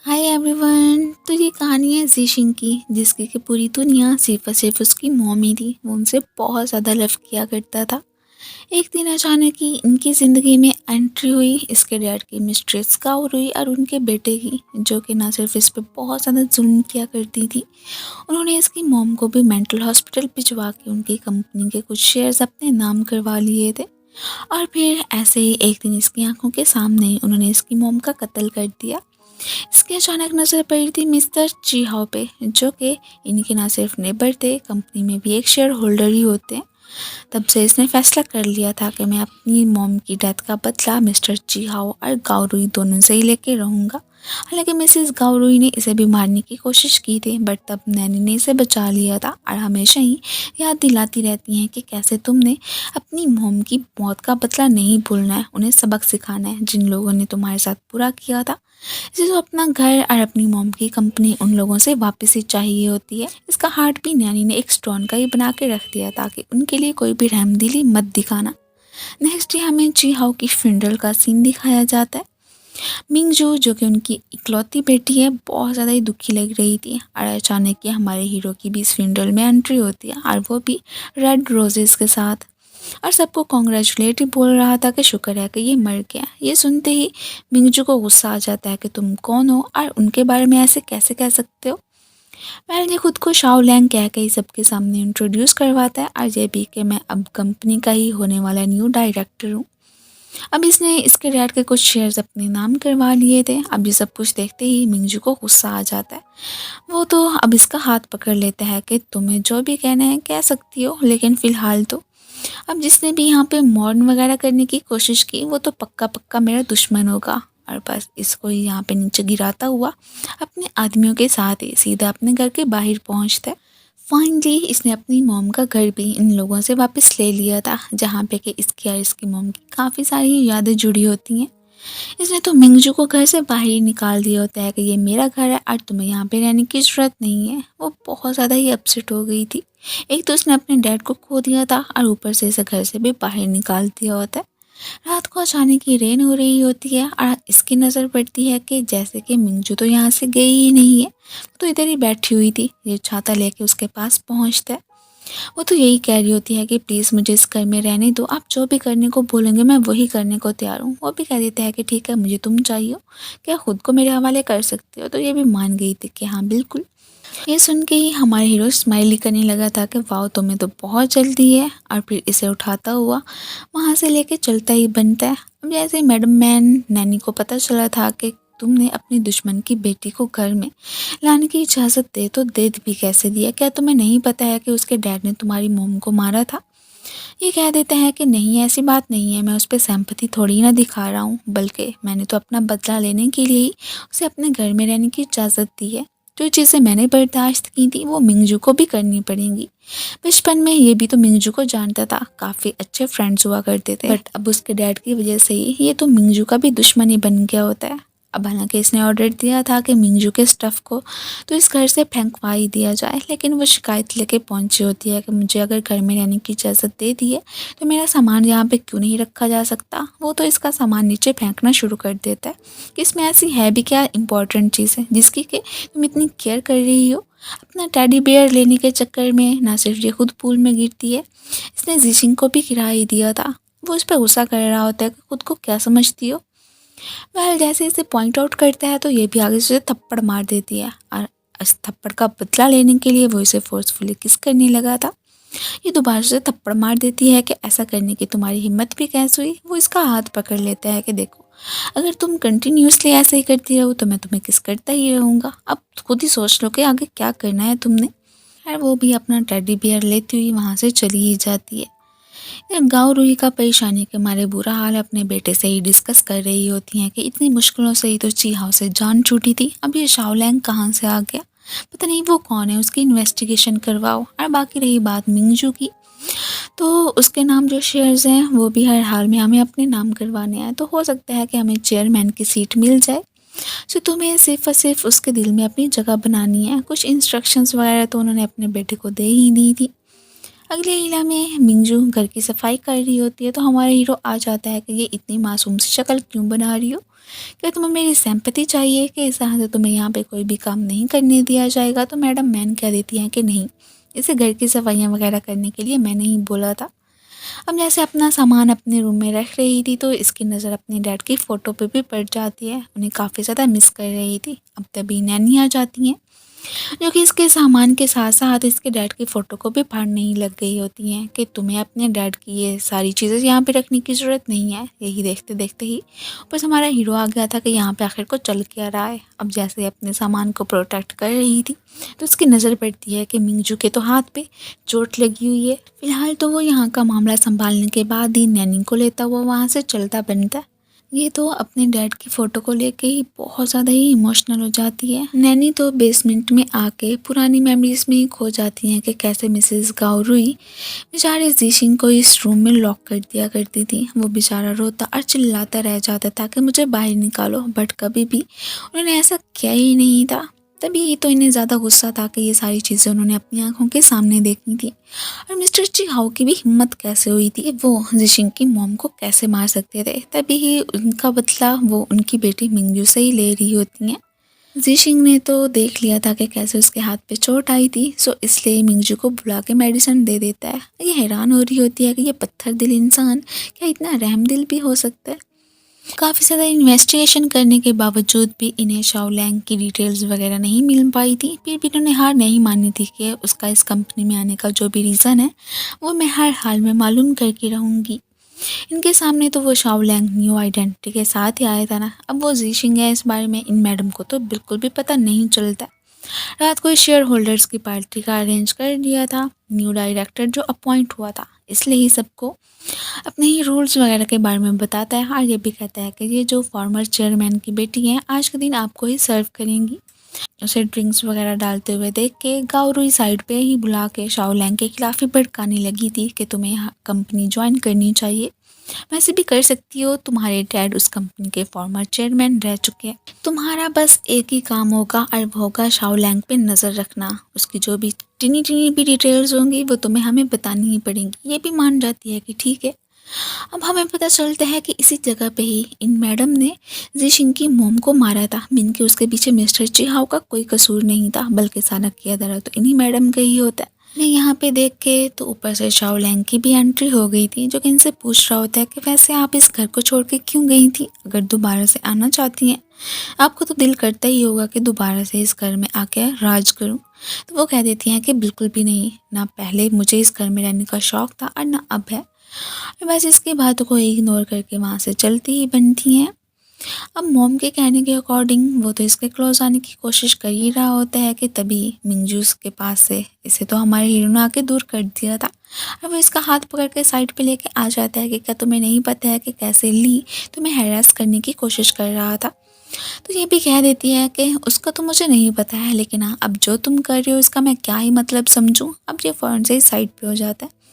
Hi everyone. तो ये कहानी है ज़ीशिंग की, जिसकी कि पूरी दुनिया सिर्फ और सिर्फ उसकी मॉम ही थी। वो उनसे बहुत ज़्यादा लव किया करता था। एक दिन अचानक ही इनकी ज़िंदगी में एंट्री हुई इसके डैड की मिस्ट्रेस काउर हुई और उनके बेटे की, जो कि ना सिर्फ इस पे बहुत ज़्यादा जुल्म किया करती थी। उन्होंने इसकी मॉम को भी मेंटल हॉस्पिटल भिजवा के उनकी कंपनी के कुछ शेयर्स अपने नाम करवा लिए थे। और फिर ऐसे ही एक दिन इसकी आंखों के सामने ही उन्होंने इसकी मॉम का कत्ल कर दिया। इसकी अचानक नज़र पड़ी थी मिस्टर ची हाओ पे, जो कि इनके ना सिर्फ नेबर थे, कंपनी में भी एक शेयर होल्डर ही होते हैं। तब से इसने फैसला कर लिया था कि मैं अपनी मॉम की डेथ का बदला मिस्टर ची हाओ और गाओरुई दोनों से ही लेके रहूँगा। हालांकि मिसेस गाओरुई ने इसे भी मारने की कोशिश की थी, बट तब नैनी ने इसे बचा लिया था और हमेशा ही याद दिलाती रहती हैं कि कैसे तुमने अपनी मॉम की मौत का बदला नहीं भूलना है, उन्हें सबक सिखाना है। जिन लोगों ने तुम्हारे साथ बुरा किया था, इसे तो अपना घर और अपनी मॉम की कंपनी उन लोगों से वापस ही चाहिए होती है। इसका हार्ट भी नैनी ने एक स्टोन का ही बना के रख दिया ताकि उनके लिए कोई भी रहमदिली मत दिखाना। नेक्स्ट डे हमें जी हाओ की फ्यूनरल का सीन दिखाया जाता है। मिंगजू, जो कि उनकी इकलौती बेटी है, बहुत ज़्यादा ही दुखी लग रही थी और अचानक ही हमारे हीरो की भी इस फ्यूनरल में एंट्री होती है, और वो भी रेड रोजेस के साथ। और सबको कॉन्ग्रेचुलेट ही बोल रहा था कि शुक्र है कि ये मर गया। ये सुनते ही मिंगजू को गुस्सा आ जाता है कि तुम कौन हो और उनके बारे में ऐसे कैसे कह सकते हो। वेल, ये खुद को शाओ लैंग कह के ही सबके सामने इंट्रोड्यूस करवाता है, और ये भी कि मैं अब कंपनी का ही होने वाला न्यू डायरेक्टर हूँ। अब इसने इसके डैड के कुछ शेयर्स अपने नाम करवा लिए थे। अब ये सब कुछ देखते ही मिंगजू को गुस्सा आ जाता है। वो तो अब इसका हाथ पकड़ लेता है कि तुम्हें जो भी कहना है कह सकती हो, लेकिन फ़िलहाल तो अब जिसने भी यहाँ पे मॉर्न वगैरह करने की कोशिश की, वो तो पक्का पक्का मेरा दुश्मन होगा। और बस इसको ही यहाँ पे नीचे गिराता हुआ अपने आदमियों के साथ ही सीधा अपने घर के बाहर पहुँचता है। फाइनली इसने अपनी मॉम का घर भी इन लोगों से वापस ले लिया था, जहाँ पे कि इसकी और इसकी मॉम की काफ़ी सारी यादें जुड़ी होती हैं। इसने तो मिंगजू को घर से बाहर ही निकाल दिया होता है कि ये मेरा घर है और तुम्हें यहाँ पे रहने की ज़रूरत नहीं है। वो बहुत ज़्यादा ही अपसेट हो गई थी। एक तो उसने अपने डैड को खो दिया था और ऊपर से इसे घर से भी बाहर निकाल दिया होता है। रात को अचानक ही रेन हो रही होती है और इसकी नज़र पड़ती है कि जैसे कि मिंगजू तो यहाँ से गई ही नहीं है, तो इधर ही बैठी हुई थी। ये छाता लेके उसके पास पहुँचता है। वो तो यही कह रही होती है कि प्लीज़ मुझे इस घर में रहने दो, आप जो भी करने को बोलेंगे मैं वही करने को तैयार हूँ। वो भी कह देता है कि ठीक है, मुझे तुम चाहिए हो, क्या खुद को मेरे हवाले कर सकते हो। तो ये भी मान गई थी कि हाँ बिल्कुल। ये सुन के ही हमारा हीरो स्माइल ही करने लगा था कि वाह तुम्हें तो बहुत जल्दी है, और फिर इसे उठाता हुआ वहाँ से लेके चलता ही बनता है। अब जैसे मैडम मैन नैनी को पता चला था कि तुमने अपनी दुश्मन की बेटी को घर में लाने की इजाज़त दे, तो दे भी कैसे दिया? क्या तुम्हें नहीं पता है कि उसके डैड ने तुम्हारी मोम को मारा था? ये कह देता है कि नहीं, ऐसी बात नहीं है, मैं उस पर सिंपैथी थोड़ी ना दिखा रहा हूँ, बल्कि मैंने तो अपना बदला लेने के लिए ही उसे अपने घर में रहने की इजाज़त दी है। जो चीज़ें मैंने बर्दाश्त की थी वो मिंगजू को भी करनी पड़ेंगी। बचपन में ये भी तो मिंगजू को जानता था, काफ़ी अच्छे फ्रेंड्स हुआ करते थे, बट अब उसके डैड की वजह से ही ये तो मिंगजू का भी दुश्मन ही बन गया होता है। अब हालांकि इसने ऑर्डर दिया था कि मिंगजू के स्टफ़ को तो इस घर से फेंकवा ही दिया जाए, लेकिन वो शिकायत लेके पहुंची होती है कि मुझे अगर घर में रहने की इजाज़त दे दी है तो मेरा सामान यहाँ पे क्यों नहीं रखा जा सकता। वो तो इसका सामान नीचे फेंकना शुरू कर देता है कि इसमें ऐसी है भी क्या इंपॉर्टेंट चीज़ है जिसकी कि तुम इतनी केयर कर रही हो। अपना टेडी बेयर लेने के चक्कर में ना सिर्फ ये खुद पूल में गिरती है, इसने जीशिंग को भी गिरा ही दिया था। वो उस पर गुस्सा कर रहा होता है कि खुद को क्या समझती हो। वह जैसे इसे पॉइंट आउट करता है तो ये भी आगे से थप्पड़ मार देती है, और इस थप्पड़ का बदला लेने के लिए वो इसे फोर्सफुली किस करने लगा था। ये दोबारा से थप्पड़ मार देती है कि ऐसा करने की तुम्हारी हिम्मत भी कैसे हुई। वो इसका हाथ पकड़ लेता है कि देखो, अगर तुम कंटिन्यूसली ऐसे ही करती रहो तो मैं तुम्हें किस करता ही रहूँगा। अब खुद ही सोच लो कि आगे क्या करना है तुमने। और वो भी अपना टेडी बियर लेती हुई वहाँ से चली ही जाती है। गाँव रूही का परेशानी के मारे बुरा हाल अपने बेटे से ही डिस्कस कर रही होती हैं कि इतनी मुश्किलों से ही तो ची हाओ से जान छूटी थी, अब ये शाओ लैंग कहाँ से आ गया, पता नहीं वो कौन है, उसकी इन्वेस्टिगेशन करवाओ। और बाकी रही बात मिंगजू की, तो उसके नाम जो शेयर्स हैं वो भी हर हाल में हमें अपने नाम करवाने हैं, तो हो सकता है कि हमें चेयरमैन की सीट मिल जाए। सो तुम्हें सिर्फ और सिर्फ उसके दिल में अपनी जगह बनानी है। कुछ इंस्ट्रक्शंस वगैरह तो उन्होंने अपने बेटे को दे ही दी थी। अगले हीला में मिंजू घर की सफाई कर रही होती है तो हमारा हीरो आ जाता है कि ये इतनी मासूम सी शक्ल क्यों बना रही हो, क्या तुम्हें मेरी सिंपैथी चाहिए कि इस तरह से तुम्हें यहाँ पे कोई भी काम नहीं करने दिया जाएगा। तो मैडम मैन कह देती हैं कि नहीं, इसे घर की सफाइयाँ वगैरह करने के लिए मैंने ही बोला था। अब जैसे अपना सामान अपने रूम में रख रही थी तो इसकी नज़र अपने डैड की फ़ोटो पे भी पड़ जाती है। उन्हें काफ़ी ज़्यादा मिस कर रही थी। अब तभी नैनी आ जाती हैं जो कि इसके सामान के साथ साथ इसके डैड की फ़ोटो को भी फाड़ने ही लग गई होती हैं कि तुम्हें अपने डैड की ये सारी चीज़ें यहाँ पे रखने की ज़रूरत नहीं है। यही देखते देखते ही बस हमारा हीरो आ गया था कि यहाँ पे आखिर को चल क्या रहा है। अब जैसे अपने सामान को प्रोटेक्ट कर रही थी तो उसकी नज़र पड़ती है कि मिंजू के तो हाथ पे चोट लगी हुई है। फिलहाल तो वो यहाँ का मामला संभालने के बाद ही नैनी को लेता हुआ वहाँ से चलता बनता है। ये तो अपने डैड की फ़ोटो को लेके ही बहुत ज़्यादा ही इमोशनल हो जाती है। नैनी तो बेसमेंट में आके पुरानी मेमोरीज में ही खो जाती हैं कि कैसे मिसेस गाओरुई बेचारे जीशिंग को इस रूम में लॉक कर दिया करती थी। वो बेचारा रोता और चिल्लाता रह जाता था कि मुझे बाहर निकालो, बट कभी भी उन्होंने ऐसा किया ही नहीं था। तभी तो इन्हें ज़्यादा गुस्सा था कि ये सारी चीज़ें उन्होंने अपनी आंखों के सामने देखी थी। और मिस्टर ची हाउ की भी हिम्मत कैसे हुई थी, वो जिशिंग की मॉम को कैसे मार सकते थे। तभी ही उनका बदला वो उनकी बेटी मिंगजू से ही ले रही होती हैं। जिशिंग ने तो देख लिया था कि कैसे उसके हाथ पे चोट आई थी, सो इसलिए मिंगजू को बुला के मेडिसिन दे देता है। ये हैरान हो रही होती है कि ये पत्थर दिल इंसान क्या इतना रहम दिल भी हो सकता है। काफ़ी ज़्यादा इन्वेस्टिगेशन करने के बावजूद भी इन्हें शाओलैंग की डिटेल्स वगैरह नहीं मिल पाई थी। फिर भी इन्होंने हार नहीं मानी थी कि उसका इस कंपनी में आने का जो भी रीज़न है वो मैं हर हाल में मालूम करके रहूँगी। इनके सामने तो वो शाओलैंग न्यू आइडेंटिटी के साथ ही आया था ना। अब वो जीशिंग है, इस बारे में इन मैडम को तो बिल्कुल भी पता नहीं चलता। रात को शेयर होल्डर्स की पार्टी का अरेंज कर दिया था न्यू डायरेक्टर जो अपॉइंट हुआ था, इसलिए ही सबको अपने ही रूल्स वगैरह के बारे में बताता है। और ये भी कहता है कि ये जो फॉर्मर चेयरमैन की बेटी है आज के दिन आपको ही सर्व करेंगी। उसे ड्रिंक्स वगैरह डालते हुए देख के गाओरुई साइड पे ही बुला के शाओलैंग के खिलाफ ही भड़काने लगी थी कि तुम्हें यहाँ कंपनी ज्वाइन करनी चाहिए, वैसे भी कर सकती हो, तुम्हारे डैड उस कंपनी के फॉर्मर चेयरमैन रह चुके हैं। तुम्हारा बस एक ही काम होगा और वो होगा शाओलैंग पे नज़र रखना। उसकी जो भी टिनी टिनी भी डिटेल्स होंगी वो तुम्हें हमें बतानी ही पड़ेंगी। ये भी मान जाती है कि ठीक है। अब हमें पता चलता है कि इसी जगह पे ही इन मैडम ने जिशिंग की मोम को मारा था। मीन कि उसके पीछे मिस्टर चिहाओ का कोई कसूर नहीं था, बल्कि सारा किया दरा तो इन्हीं मैडम का ही होता है। मैं यहाँ पे देख के तो ऊपर से शाओलैंग की भी एंट्री हो गई थी, जो कि इनसे पूछ रहा होता है कि वैसे आप इस घर को छोड़ के क्यों गई थी, अगर दोबारा से आना चाहती हैं। आपको तो दिल करता ही होगा कि दोबारा से इस घर में आके राज करूं। तो वो कह देती हैं कि बिल्कुल भी नहीं, ना पहले मुझे इस घर में रहने का शौक था और ना अब है। बस इसकी बातों को इग्नोर करके वहाँ से चलती ही बनती हैं। अब मॉम के कहने के अकॉर्डिंग वो तो इसके क्लोज आने की कोशिश कर ही रहा होता है कि तभी मिंजूस के पास से इसे तो हमारे हीरो ने आके दूर कर दिया था। और वो इसका हाथ पकड़ के साइड पे लेके आ जाता है कि क्या तुम्हें नहीं पता है कि कैसे ली तुम्हें हैरेस करने की कोशिश कर रहा था। तो ये भी कह देती है कि उसका तो मुझे नहीं पता है, लेकिन हाँ अब जो तुम कर रहे हो इसका मैं क्या ही मतलब समझूं। अब ये फ़ौरन से ही साइड पे हो जाता है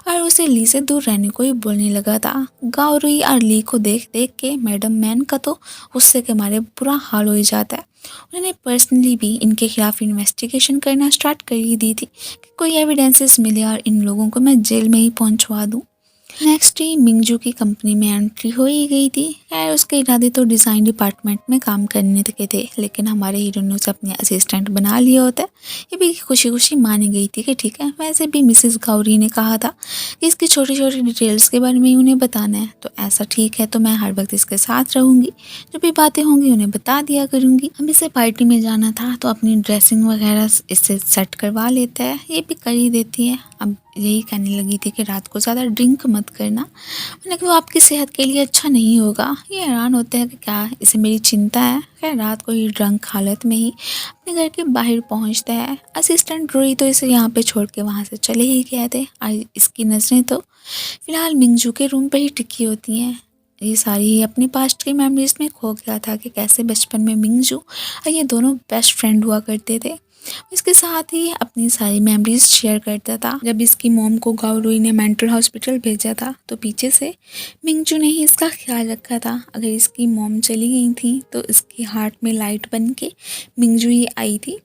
और उसे ली से दूर रहने को ही बोलने लगा था। गाओरुई और ली को देख देख के मैडम मैन का तो गुस्से के मारे बुरा हाल हो ही जाता है। उन्होंने पर्सनली भी इनके खिलाफ इन्वेस्टिगेशन करना स्टार्ट कर ही दी थी कि कोई एविडेंसेस मिले और इन लोगों को मैं जेल में ही पहुंचवा दूं। नेक्स्ट ही मिंगजू की कंपनी में एंट्री हो ही गई थी। खैर उसके इरादे तो डिज़ाइन डिपार्टमेंट में काम करने के थे, लेकिन हमारे हीरो ने उसे अपने असिस्टेंट बना लिया होता है। ये भी खुशी खुशी मानी गई थी कि ठीक है। वैसे भी मिसेस गौरी ने कहा था कि इसकी छोटी छोटी डिटेल्स के बारे में उन्हें बताना है, तो ऐसा ठीक है, तो मैं हर वक्त इसके साथ रहूँगी, जो भी बातें होंगी उन्हें बता दिया करूँगी। अब इसे पार्टी में जाना था तो अपनी ड्रेसिंग वगैरह इससे सेट करवा लेता है, ये भी कर ही देती है। अब यही कहने लगी थी कि रात को ज़्यादा ड्रिंक मत करना, मतलब कि वो आपकी सेहत के लिए अच्छा नहीं होगा। ये हैरान होते हैं कि क्या इसे मेरी चिंता है। खैर रात को ये ड्रंक हालत में ही अपने घर के बाहर पहुंचता है। असिस्टेंट रोई तो इसे यहाँ पे छोड़ के वहाँ से चले ही गए थे और इसकी नज़रें तो फिलहाल मिंगजू के रूम पर ही टिकी होती हैं। ये सारी अपनी पास्ट की मेमोरीज में खो गया था कि कैसे बचपन में मिंगजू और ये दोनों बेस्ट फ्रेंड हुआ करते थे। इसके साथ ही अपनी सारी मेमोरीज शेयर करता था। जब इसकी मॉम को गाओरुई ने मेंटल हॉस्पिटल भेजा था तो पीछे से मिंगजू ने ही इसका ख्याल रखा था। अगर इसकी मॉम चली गई थी तो इसकी हार्ट में लाइट बन के मिंगजू ही आई थी।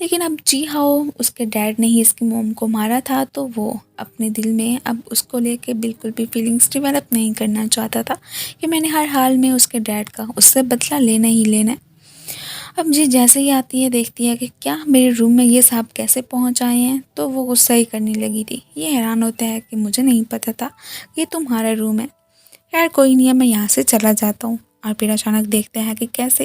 लेकिन अब जी हाओ उसके डैड ने ही इसकी मॉम को मारा था, तो वो अपने दिल में अब उसको लेके बिल्कुल भी फीलिंग्स डेवलप नहीं करना चाहता था कि मैंने हर हाल में उसके डैड का उससे बदला लेना ही लेना है। अब जी जैसे ही आती है देखती है कि क्या मेरे रूम में ये साहब कैसे पहुंच आए हैं, तो वो गुस्सा ही करने लगी थी। ये हैरान होता है कि मुझे नहीं पता था ये तुम्हारा रूम है। यार कोई नहीं है, मैं यहाँ से चला जाता हूँ। और फिर अचानक देखते हैं कि कैसे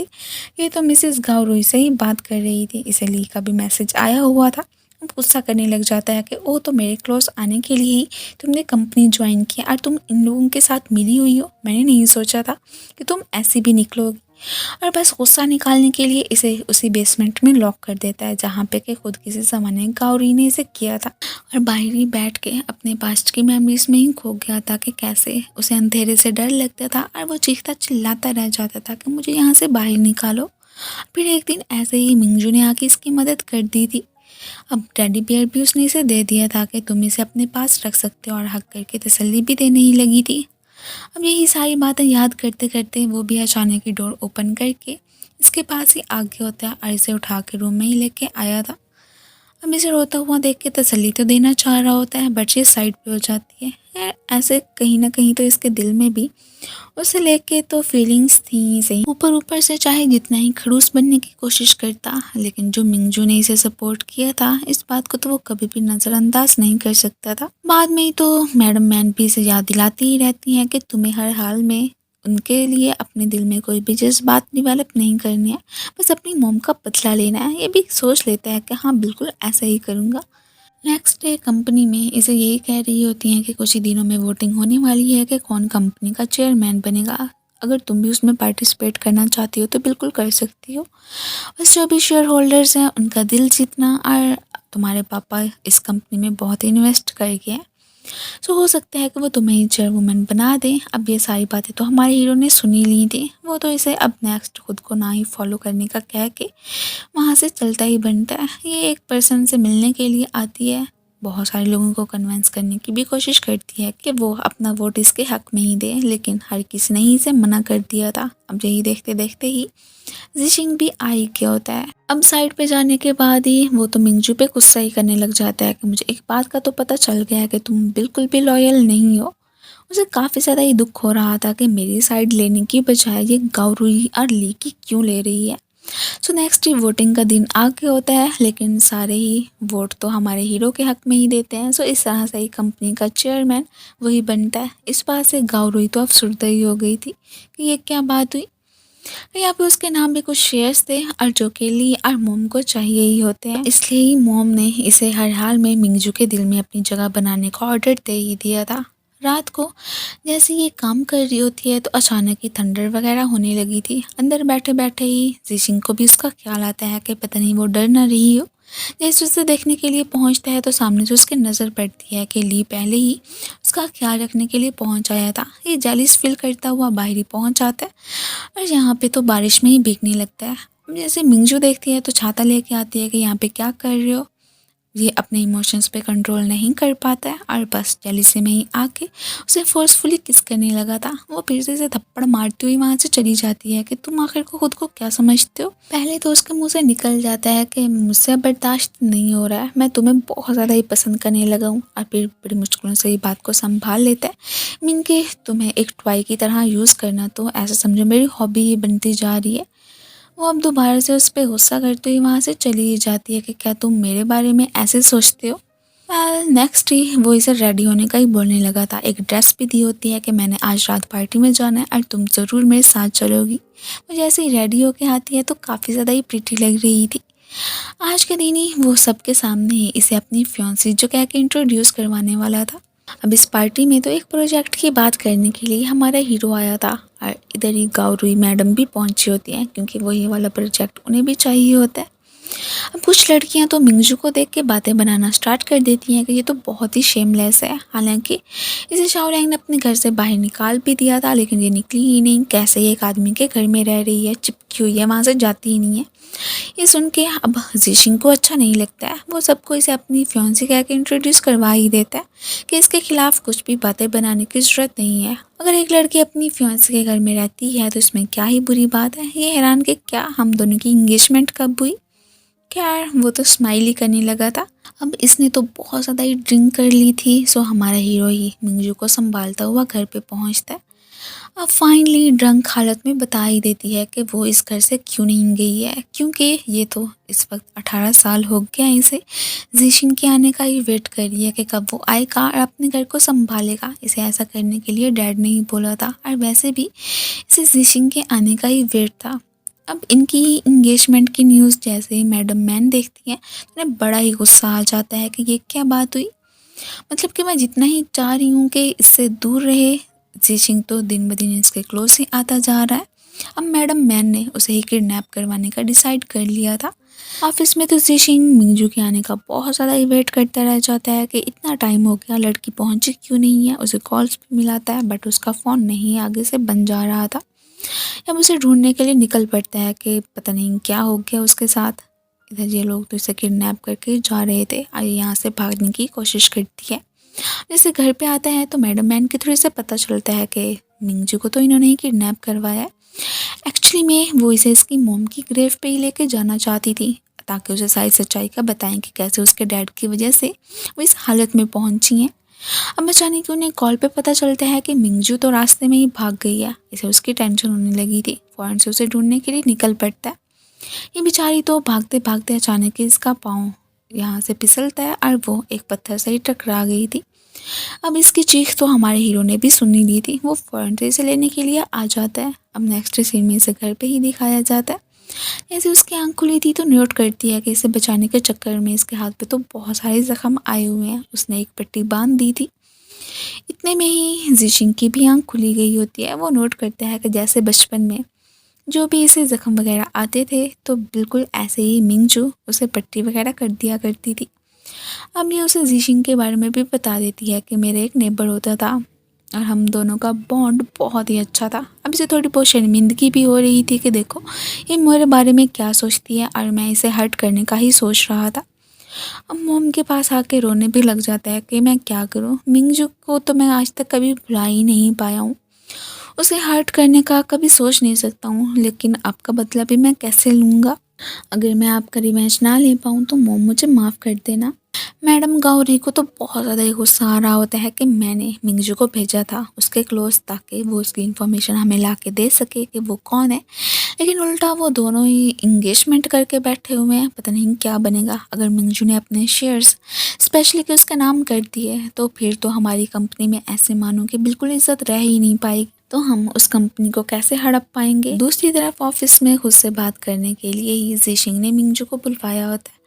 ये तो मिसेस गाउरोई से ही बात कर रही थी, इसे ली का भी मैसेज आया हुआ था। अब गुस्सा करने लग जाता है कि ओ तो मेरे क्लोज आने के लिए ही तुमने कंपनी ज्वाइन किया और तुम इन लोगों के साथ मिली हुई हो। मैंने नहीं सोचा था कि तुम ऐसी भी निकलोगी। और बस गुस्सा निकालने के लिए इसे उसी बेसमेंट में लॉक कर देता है जहाँ पे कि खुद किसी ज़माने गाउरी ने इसे किया था। और बाहर ही बैठ के अपने पास्ट की मेमोरीज में ही खो गया था कि कैसे उसे अंधेरे से डर लगता था और वो चीखता चिल्लाता रह जाता था कि मुझे यहाँ से बाहर निकालो। फिर एक दिन ऐसे ही मिंगजू ने आके इसकी मदद कर दी थी। अब टेडी बियर भी उसने इसे दे दिया था कि तुम इसे अपने पास रख सकते हो, और हक करके तसल्ली भी देने ही लगी थी। अब यही सारी बातें याद करते करते वो भी अचानक ही डोर ओपन करके इसके पास ही आ गया होता है और इसे उठा के रूम में ही लेके आया था। अब इसे रोता हुआ देख के तसल्ली तो देना चाह रहा होता है, बट ये साइड पे हो जाती है। यार ऐसे कहीं ना कहीं तो इसके दिल में भी उसे लेके तो फीलिंग्स थी ही सही। ऊपर ऊपर से चाहे जितना ही खड़ूस बनने की कोशिश करता, लेकिन जो मिंगजू ने इसे सपोर्ट किया था इस बात को तो वो कभी भी नज़रअंदाज नहीं कर सकता था। बाद में ही तो मैडम मैन भी इसे याद दिलाती ही रहती हैं कि तुम्हें हर हाल में उनके लिए अपने दिल में कोई भी जज्बात डेवलप नहीं करनी है, बस अपनी मोम का बदला लेना है। ये भी सोच लेता है कि हाँ बिल्कुल ऐसा ही करूँगा। नेक्स्ट डे कंपनी में इसे यही कह रही होती हैं कि कुछ ही दिनों में वोटिंग होने वाली है कि कौन कंपनी का चेयरमैन बनेगा। अगर तुम भी उसमें पार्टिसिपेट करना चाहती हो तो बिल्कुल कर सकती हो। बस जो भी शेयर होल्डर्स हैं उनका दिल जीतना, और तुम्हारे पापा इस कंपनी में बहुत इन्वेस्ट कर गए हैं, सो हो सकता है कि वो तुम्हें ही चेयरवुमन बना दें। अब ये सारी बातें तो हमारे हीरो ने सुनी ली थी। वो तो इसे अब नेक्स्ट खुद को ना ही फॉलो करने का कह के वहाँ से चलता ही बनता है। ये एक पर्सन से मिलने के लिए आती है, बहुत सारे लोगों को कन्विंस करने की भी कोशिश करती है कि वो अपना वोट इसके हक में ही दे, लेकिन हर किसी ने ही इसे मना कर दिया था। अब यही देखते देखते ही जिशिंग भी आ ही गया होता है। अब साइड पे जाने के बाद ही वो तो मिंगजू पे गुस्सा ही करने लग जाता है कि मुझे एक बात का तो पता चल गया है कि तुम बिल्कुल भी लॉयल नहीं हो। उसे काफ़ी ज़्यादा ही दुख हो रहा था कि मेरी साइड लेने की बजाय ये गाउरुई और ली की क्यों ले रही है। सो नेक्स्ट ही वोटिंग का दिन आ गया होता है, लेकिन सारे ही वोट तो हमारे हीरो के हक में ही देते हैं। सो इस तरह से ही कंपनी का चेयरमैन वही बनता है। इस बात से गाउरुई तो अफसुर्दा ही हो गई थी कि ये क्या बात हुई। यहाँ पे उसके नाम भी कुछ शेयर्स थे और जो के लिए और मोम को चाहिए ही होते हैं, इसलिए ही मोम ने इसे हर हाल में मिंगजू के दिल में अपनी जगह बनाने का ऑर्डर दे ही दिया था। रात को जैसे ये काम कर रही होती है तो अचानक ही थंडर वगैरह होने लगी थी। अंदर बैठे बैठे ही जिशिंग को भी उसका ख्याल आता है कि पता नहीं वो डर ना रही हो। जैसे उसे देखने के लिए पहुंचता है तो सामने से उसके नज़र पड़ती है कि ली पहले ही उसका ख्याल रखने के लिए पहुंच आया था। ये जेलिस फील करता हुआ बाहर ही पहुंच जाता है और यहाँ पे तो बारिश में ही भीगने लगता है। जैसे मिंगजू देखती है तो छाता लेके आती है कि यहाँ पे क्या कर रहे हो। ये अपने इमोशंस पे कंट्रोल नहीं कर पाता है और बस जेलिसी में ही आके उसे फोर्सफुली किस करने लगा था। वो फिर से इसे थप्पड़ मारती हुई वहाँ से चली जाती है कि तुम आखिर को खुद को क्या समझते हो। पहले तो उसके मुंह से निकल जाता है कि मुझसे बर्दाश्त नहीं हो रहा है, मैं तुम्हें बहुत ज़्यादा ही पसंद करने लगा हूँ। और फिर बड़ी मुश्किलों से ये बात को संभाल लेता है। मीन के तुम्हें एक टॉय की तरह यूज़ करना तो ऐसा समझो मेरी हॉबी ही बनती जा रही है। वो अब दोबारा से उस पर गुस्सा करते हुए वहाँ से चली ही जाती है कि क्या तुम मेरे बारे में ऐसे सोचते हो। नेक्स्ट ही वो इसे रेडी होने का ही बोलने लगा था। एक ड्रेस भी दी होती है कि मैंने आज रात पार्टी में जाना है और तुम ज़रूर मेरे साथ चलोगी। वो जैसे ही रेडी होके आती है तो काफ़ी ज़्यादा ही प्रीटी लग रही थी। आज के दिन ही वो सबके सामने ही इसे अपनी फियांसी जो कह के इंट्रोड्यूस करवाने वाला था। अब इस पार्टी में तो एक प्रोजेक्ट की बात करने के लिए हमारा हीरो आया था और इधर ही गाउरुई मैडम भी पहुंची होती हैं क्योंकि वही वाला प्रोजेक्ट उन्हें भी चाहिए होता है। अब कुछ लड़कियां तो मिंगजू को देख के बातें बनाना स्टार्ट कर देती हैं कि ये तो बहुत ही शेमलेस है। हालांकि इसे शाओलियांग ने अपने घर से बाहर निकाल भी दिया था, लेकिन ये निकली ही नहीं। कैसे ये एक आदमी के घर में रह रही है, चिपकी हुई है, वहाँ से जाती ही नहीं है। ये सुन के अब जिशिंग को अच्छा नहीं लगता है। वो सबको इसे अपनी फियांसी कह के इंट्रोड्यूस करवा ही देता है कि इसके खिलाफ कुछ भी बातें बनाने की ज़रूरत नहीं है। अगर एक लड़की अपनी फियांसी के घर में रहती है तो इसमें क्या ही बुरी बात है। ये हैरान कि क्या हम दोनों की इंगेजमेंट कब हुई। खैर वो तो स्माइल ही करने लगा था। अब इसने तो बहुत ज़्यादा ही ड्रिंक कर ली थी, सो हमारा हीरो ही मिंगजू को संभालता हुआ घर पे पहुंचता है। अब फाइनली ड्रंक हालत में बता ही देती है कि वो इस घर से क्यों नहीं गई है, क्योंकि ये तो इस वक्त 18 साल हो गया है इसे। जीशिन के आने का ही वेट कर रही है कि कब वो आएगा और अपने घर को संभालेगा। इसे ऐसा करने के लिए डैड ने ही बोला था, और वैसे भी इसे जीशिन के आने का ही वेट था। अब इनकी इंगेजमेंट की न्यूज़ जैसे ही मैडम मैन देखती है तो उन्हें बड़ा ही गुस्सा आ जाता है कि ये क्या बात हुई। मतलब कि मैं जितना ही चाह रही हूँ कि इससे दूर रहे, जीशिंग तो दिन ब दिन इसके क्लोज ही आता जा रहा है। अब मैडम मैन ने उसे ही किडनैप करवाने का डिसाइड कर लिया था। ऑफिस में तो जीशिंग मिंगजू के आने का बहुत ज़्यादा ही वेट करता रह जाता है कि इतना टाइम हो गया, लड़की पहुंची क्यों नहीं है। उसे कॉल्स भी मिलाता है बट उसका फ़ोन नहीं आगे से बन जा रहा था। अब उसे ढूंढने के लिए निकल पड़ता है कि पता नहीं क्या हो गया उसके साथ। इधर ये लोग तो इसे किडनैप करके जा रहे थे और ये यहाँ से भागने की कोशिश करती है। जैसे घर पे आता है तो मैडम मैन के थ्रू से पता चलता है कि मिंगजू को तो इन्होंने ही किडनैप करवाया है। एक्चुअली में वो इसे इसकी मोम की ग्रेव पे ही लेके जाना चाहती थी, ताकि उसे सारी सच्चाई का बताएं कि कैसे उसके डैड की वजह से वो इस हालत में पहुंची हैं। अब अचानक उन्हें कॉल पे पता चलता है कि मिंगजू तो रास्ते में ही भाग गई है। इसे उसकी टेंशन होने लगी थी, फौरन से उसे ढूंढने के लिए निकल पड़ता है। ये बेचारी तो भागते भागते अचानक ही इसका पाँव यहाँ से फिसलता है और वो एक पत्थर से ही टकरा गई थी। अब इसकी चीख तो हमारे हीरो ने भी सुनी ली थी। वो फौरन से इसे लेने के लिए आ जाता है। अब नेक्स्ट सीन में इसे घर पे ही दिखाया जाता है। जैसे उसकी आंख खुली थी तो नोट करती है कि इसे बचाने के चक्कर में इसके हाथ पे तो बहुत सारे जख्म आए हुए हैं। उसने एक पट्टी बांध दी थी। इतने में ही जीशिंग की भी आंख खुली गई होती है। वो नोट करता है कि जैसे बचपन में जो भी इसे जख्म वगैरह आते थे तो बिल्कुल ऐसे ही मिंगजू उसे पट्टी वगैरह कर दिया करती थी। अब ये उसे जीशिंग के बारे में भी बता देती है कि मेरे एक नेबर होता था और हम दोनों का बॉन्ड बहुत ही अच्छा था। अब इसे थोड़ी बहुत शर्मिंदगी भी हो रही थी कि देखो ये मेरे बारे में क्या सोचती है और मैं इसे हर्ट करने का ही सोच रहा था। अब मोम के पास आके रोने भी लग जाता है कि मैं क्या करूं, मिंगजू को तो मैं आज तक कभी भुला ही नहीं पाया हूँ, उसे हर्ट करने का कभी सोच नहीं सकता हूँ, लेकिन आपका बदला भी मैं कैसे लूँगा। अगर मैं आपका रिवेंज ना ले पाऊँ तो मोम मुझे माफ़ कर देना। मैडम गौरी को तो बहुत ज़्यादा ही गुस्सा आ रहा होता है कि मैंने मिंगजू को भेजा था उसके क्लोज ताकि वो उसकी इन्फॉर्मेशन हमें ला के दे सके कि वो कौन है, लेकिन उल्टा वो दोनों ही इंगेजमेंट करके बैठे हुए हैं। पता नहीं क्या बनेगा। अगर मिंगजू ने अपने शेयर्स स्पेशली कि उसका नाम कर दिए तो फिर तो हमारी कंपनी में ऐसे मानो कि बिल्कुल इज्जत रह ही नहीं पाएगी, तो हम उस कंपनी को कैसे हड़प पाएंगे। दूसरी तरफ ऑफिस में खुद से बात करने के लिए ही जीशिंग ने मिंगजू को बुलवाया होता है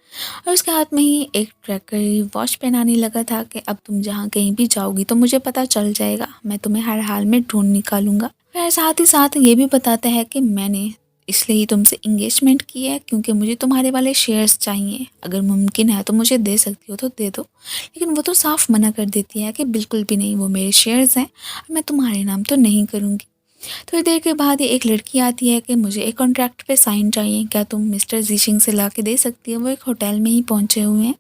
और उसके हाथ में ही एक ट्रैकर वॉच पहनाने लगा था कि अब तुम जहाँ कहीं भी जाओगी तो मुझे पता चल जाएगा, मैं तुम्हें हर हाल में ढूंढ निकालूंगा। फिर साथ ही साथ ये भी बताता है कि मैंने इसलिए ही तुमसे इंगेजमेंट की है क्योंकि मुझे तुम्हारे वाले शेयर्स चाहिए, अगर मुमकिन है तो मुझे दे सकती हो तो दे दो। लेकिन वो तो साफ मना कर देती है कि बिल्कुल भी नहीं, वो मेरे शेयर्स हैं और मैं तुम्हारे नाम तो नहीं करूँगी। थोड़ी देर के बाद एक लड़की आती है कि मुझे एक कॉन्ट्रैक्ट पे साइन चाहिए, क्या तुम मिस्टर जीशिंग से ला के दे सकती हो। वो एक होटल में ही पहुंचे हुए हैं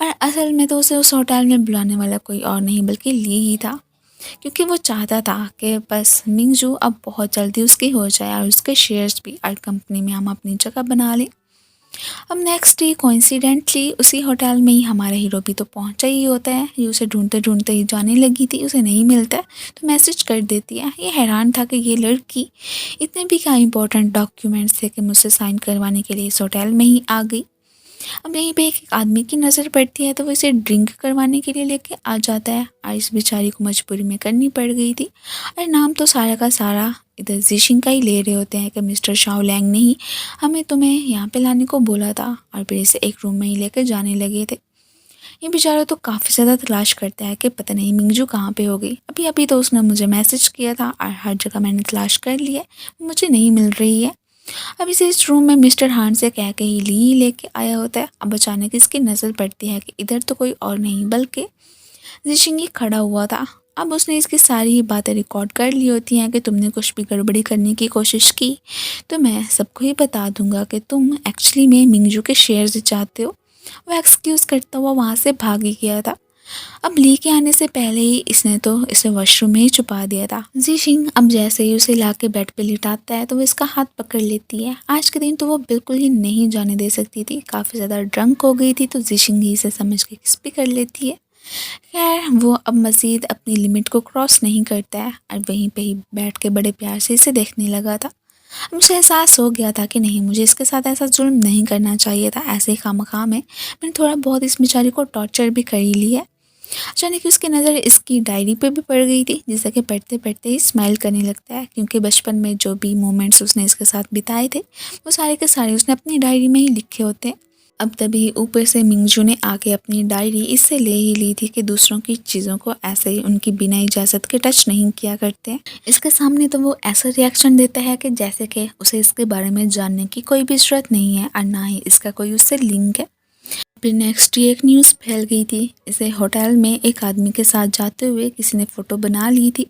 और असल में तो उसे उस होटल में बुलाने वाला कोई और नहीं बल्कि ली ही था, क्योंकि वो चाहता था कि बस मिंगजू अब बहुत जल्दी उसकी हो जाए और उसके शेयर्स भी और कंपनी में हम अपनी जगह बना लें। अब नेक्स्ट डे कोइंसिडेंटली उसी होटल में ही हमारा हीरो भी तो पहुंचा ही होता है। ये उसे ढूंढते ढूंढते ही जाने लगी थी, उसे नहीं मिलता है तो मैसेज कर देती है। ये हैरान था कि ये लड़की इतने भी क्या इंपॉर्टेंट डॉक्यूमेंट्स थे कि मुझसे साइन करवाने के लिए इस होटल में ही आ गई। अब यहीं पे एक आदमी की नज़र पड़ती है तो वो इसे ड्रिंक करवाने के लिए लेके आ जाता है और इस बेचारी को मजबूरी में करनी पड़ गई थी। और नाम तो सारा का सारा इधर जीशिंग का ही ले रहे होते हैं कि मिस्टर शाओ लैंग ने ही हमें तुम्हें यहाँ पे लाने को बोला था, और फिर इसे एक रूम में ही लेकर जाने लगे थे। ये बेचारा तो काफ़ी ज़्यादा तलाश करता है कि पता नहीं मिंगजू कहाँ पे हो गई। अभी अभी तो उसने मुझे मैसेज किया था और हर जगह मैंने तलाश कर लिया, मुझे नहीं मिल रही है। अब इसे इस रूम में मिस्टर हान से कह के ही ली लेके आया होता है। अब अचानक इसकी नज़र पड़ती है कि इधर तो कोई और नहीं बल्कि जिशिंग ही खड़ा हुआ था। अब उसने इसकी सारी ही बातें रिकॉर्ड कर ली होती हैं कि तुमने कुछ भी गड़बड़ी करने की कोशिश की तो मैं सबको ही बता दूंगा कि तुम एक्चुअली में मिंगजू के शेयर्स चाहते हो। वो एक्सक्यूज़ करता हुआ वहाँ से भाग ही गया था। अब ली के आने से पहले ही इसने तो इसे वॉशरूम में ही छुपा दिया था। जीशिंग अब जैसे ही उसे लाके बेड पे लिटाता है तो वो इसका हाथ पकड़ लेती है। आज के दिन तो वो बिल्कुल ही नहीं जाने दे सकती थी, काफ़ी ज़्यादा ड्रंक हो गई थी, तो जीशिंग ही इसे समझ के किस भी कर लेती है। खैर वो अब मज़ीद अपनी लिमिट को क्रॉस नहीं करता है और वहीं पे ही बैठ के बड़े प्यार से इसे देखने लगा था। अब मुझे एहसास हो गया था कि नहीं, मुझे इसके साथ ऐसा जुल्म नहीं करना चाहिए था, ऐसे ही खामखा में मैंने थोड़ा बहुत इस बेचारी को टॉर्चर भी कर ही लिया है। अचानक उसकी नज़र इसकी डायरी पे भी पड़ गई थी, जिसे कि पढ़ते पढ़ते ही स्माइल करने लगता है, क्योंकि बचपन में जो भी मोमेंट्स उसने इसके साथ बिताए थे वो सारे के सारे उसने अपनी डायरी में ही लिखे होते हैं। अब तभी ऊपर से मिंगजू ने आके अपनी डायरी इससे ले ही ली थी कि दूसरों की चीज़ों को ऐसे ही उनकी बिना इजाज़त के टच नहीं किया करते। इसके सामने तो वो ऐसा रिएक्शन देता है कि जैसे कि उसे इसके बारे में जानने की कोई भी ज़रूरत नहीं है और ना ही इसका कोई उससे लिंक है। फिर नेक्स्ट डे एक न्यूज़ फैल गई थी, इसे होटल में एक आदमी के साथ जाते हुए किसी ने फ़ोटो बना ली थी।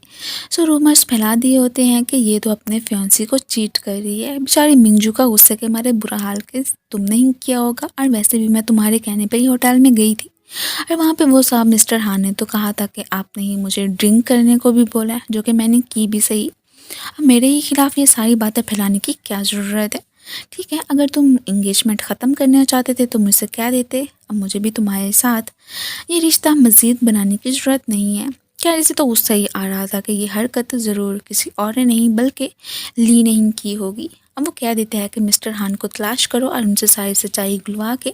सो रूमर्स फैला दिए होते हैं कि ये तो अपने फियांसी को चीट कर रही है। बेचारी मिंगजू का गुस्से के मारे बुरा हाल कि तुमने ही किया होगा, और वैसे भी मैं तुम्हारे कहने पे ही होटल में गई थी। और वहाँ पे वो साहब मिस्टर हान ने तो कहा था कि आपने ही मुझे ड्रिंक करने को भी बोला है, जो कि मैंने की भी सही। अब मेरे ही खिलाफ ये सारी बातें फैलाने की क्या ज़रूरत है? ठीक है, अगर तुम एंगेजमेंट ख़त्म करना चाहते थे तो मुझसे कह देते। अब मुझे भी तुम्हारे साथ ये रिश्ता मज़ीद बनाने की ज़रूरत नहीं है। क्या इसे तो गुस्सा ही आ रहा था कि ये हरकत ज़रूर किसी और ने नहीं बल्कि ली नहीं की होगी। अब वो कह देते हैं कि मिस्टर हान को तलाश करो और उनसे सारी सच्चाई गुलवा के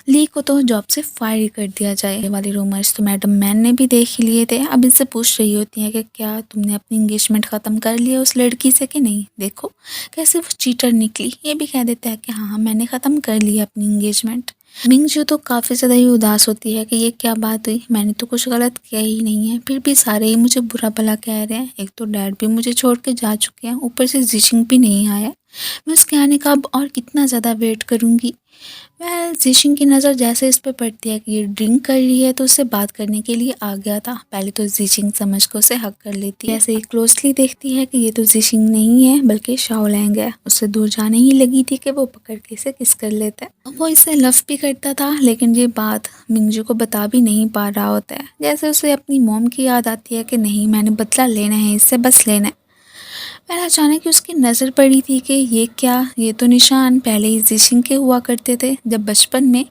ली को तो जॉब से फायर कर दिया जाए। ये वाले रूमर्स तो मैडम मैन ने भी देख ही लिए थे। अब इससे पूछ रही होती हैं कि क्या तुमने अपनी इंगेजमेंट ख़त्म कर लिया उस लड़की से कि नहीं, देखो कैसे वो चीटर निकली। ये भी कह देता है कि हाँ मैंने ख़त्म कर लिया अपनी इंगेजमेंट। मिंगजू तो काफ़ी ज़्यादा ही उदास होती है कि ये क्या बात हुई, मैंने तो कुछ गलत किया ही नहीं है, फिर भी सारे ही मुझे बुरा भला कह रहे हैं। एक तो डैड भी मुझे छोड़ के जा चुके हैं, ऊपर से जिशिंग भी नहीं आया। मैं उसके आने का अब और कितना ज़्यादा वेट करूँगी। वेल जिशिंग की नज़र जैसे इस पे पड़ती है कि ये ड्रिंक कर रही है तो उससे बात करने के लिए आ गया था। पहले तो जिशिंग समझ कर उसे हक कर लेती है, ऐसे ही क्लोजली देखती है कि ये तो जिशिंग नहीं है बल्कि शाओलैंग है। उससे दूर जाने ही लगी थी कि वो पकड़ के इसे किस कर लेता है। वो इससे लव भी करता था, लेकिन ये बात मिंगजू को बता भी नहीं पा रहा होता है। जैसे उसे अपनी मॉम की याद आती है कि नहीं मैंने बदला लेना है, इससे बस लेना है। पर अचानक उसकी नज़र पड़ी थी कि ये क्या, ये तो निशान पहले ही जिशिंग के हुआ करते थे। जब बचपन में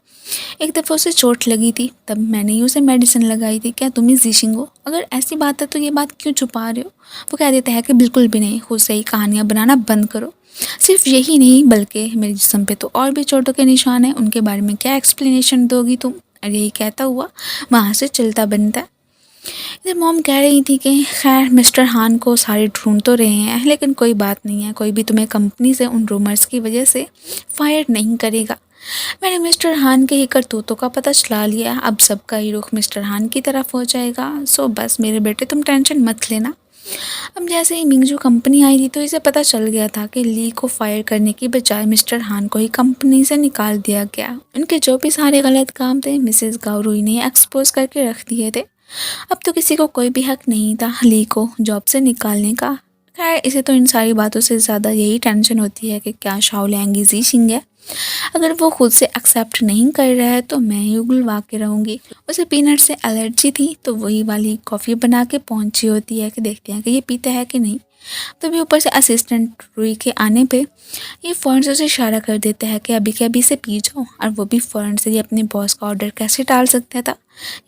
एक दफ़ा उसे चोट लगी थी तब मैंने ही उसे मेडिसिन लगाई थी। क्या तुम ही जिशिंग हो? अगर ऐसी बात है तो ये बात क्यों छुपा रहे हो? वो कह देता है कि बिल्कुल भी नहीं, खुद से ही कहानियाँ बनाना बंद करो। सिर्फ यही नहीं बल्कि मेरे जिस्म पे तो और भी चोटों के निशान हैं, उनके बारे में क्या एक्सप्लेनेशन दोगी तुम? और यही कहता हुआ वहाँ से चलता बनता है। इधर मॉम कह रही थी कि खैर मिस्टर हान को सारे ढूंढ तो रहे हैं, लेकिन कोई बात नहीं है, कोई भी तुम्हें कंपनी से उन रूमर्स की वजह से फायर नहीं करेगा। मैंने मिस्टर हान के ही करतूतों का पता चला लिया, अब सबका ही रुख मिस्टर हान की तरफ हो जाएगा। सो बस मेरे बेटे तुम टेंशन मत लेना। अब जैसे ही मिंगजू कंपनी आई थी तो इसे पता चल गया था कि ली को फायर करने की बजाय मिस्टर हान को ही कंपनी से निकाल दिया गया। उनके जो भी सारे गलत काम थे मिसेस गावरुई ने एक्सपोज करके रख दिए थे। अब तो किसी को कोई भी हक नहीं था ली को जॉब से निकालने का। खैर इसे तो इन सारी बातों से ज़्यादा यही टेंशन होती है कि क्या शाओलैंग जिशिंग है। अगर वो खुद से एक्सेप्ट नहीं कर रहा है तो मैं ही उगलवा के रहूँगी। उसे पीनट से एलर्जी थी तो वही वाली कॉफ़ी बना के पहुँची होती है कि देखते हैं कि ये पीता है कि नहीं। तभी ऊपर से असिस्टेंट रुई के आने पे ये फ़ौरन से उसे इशारा कर देता है कि अभी के अभी से पी जाओ, और वो भी फ़ौरन से ये अपने बॉस का ऑर्डर कैसे टाल सकता था।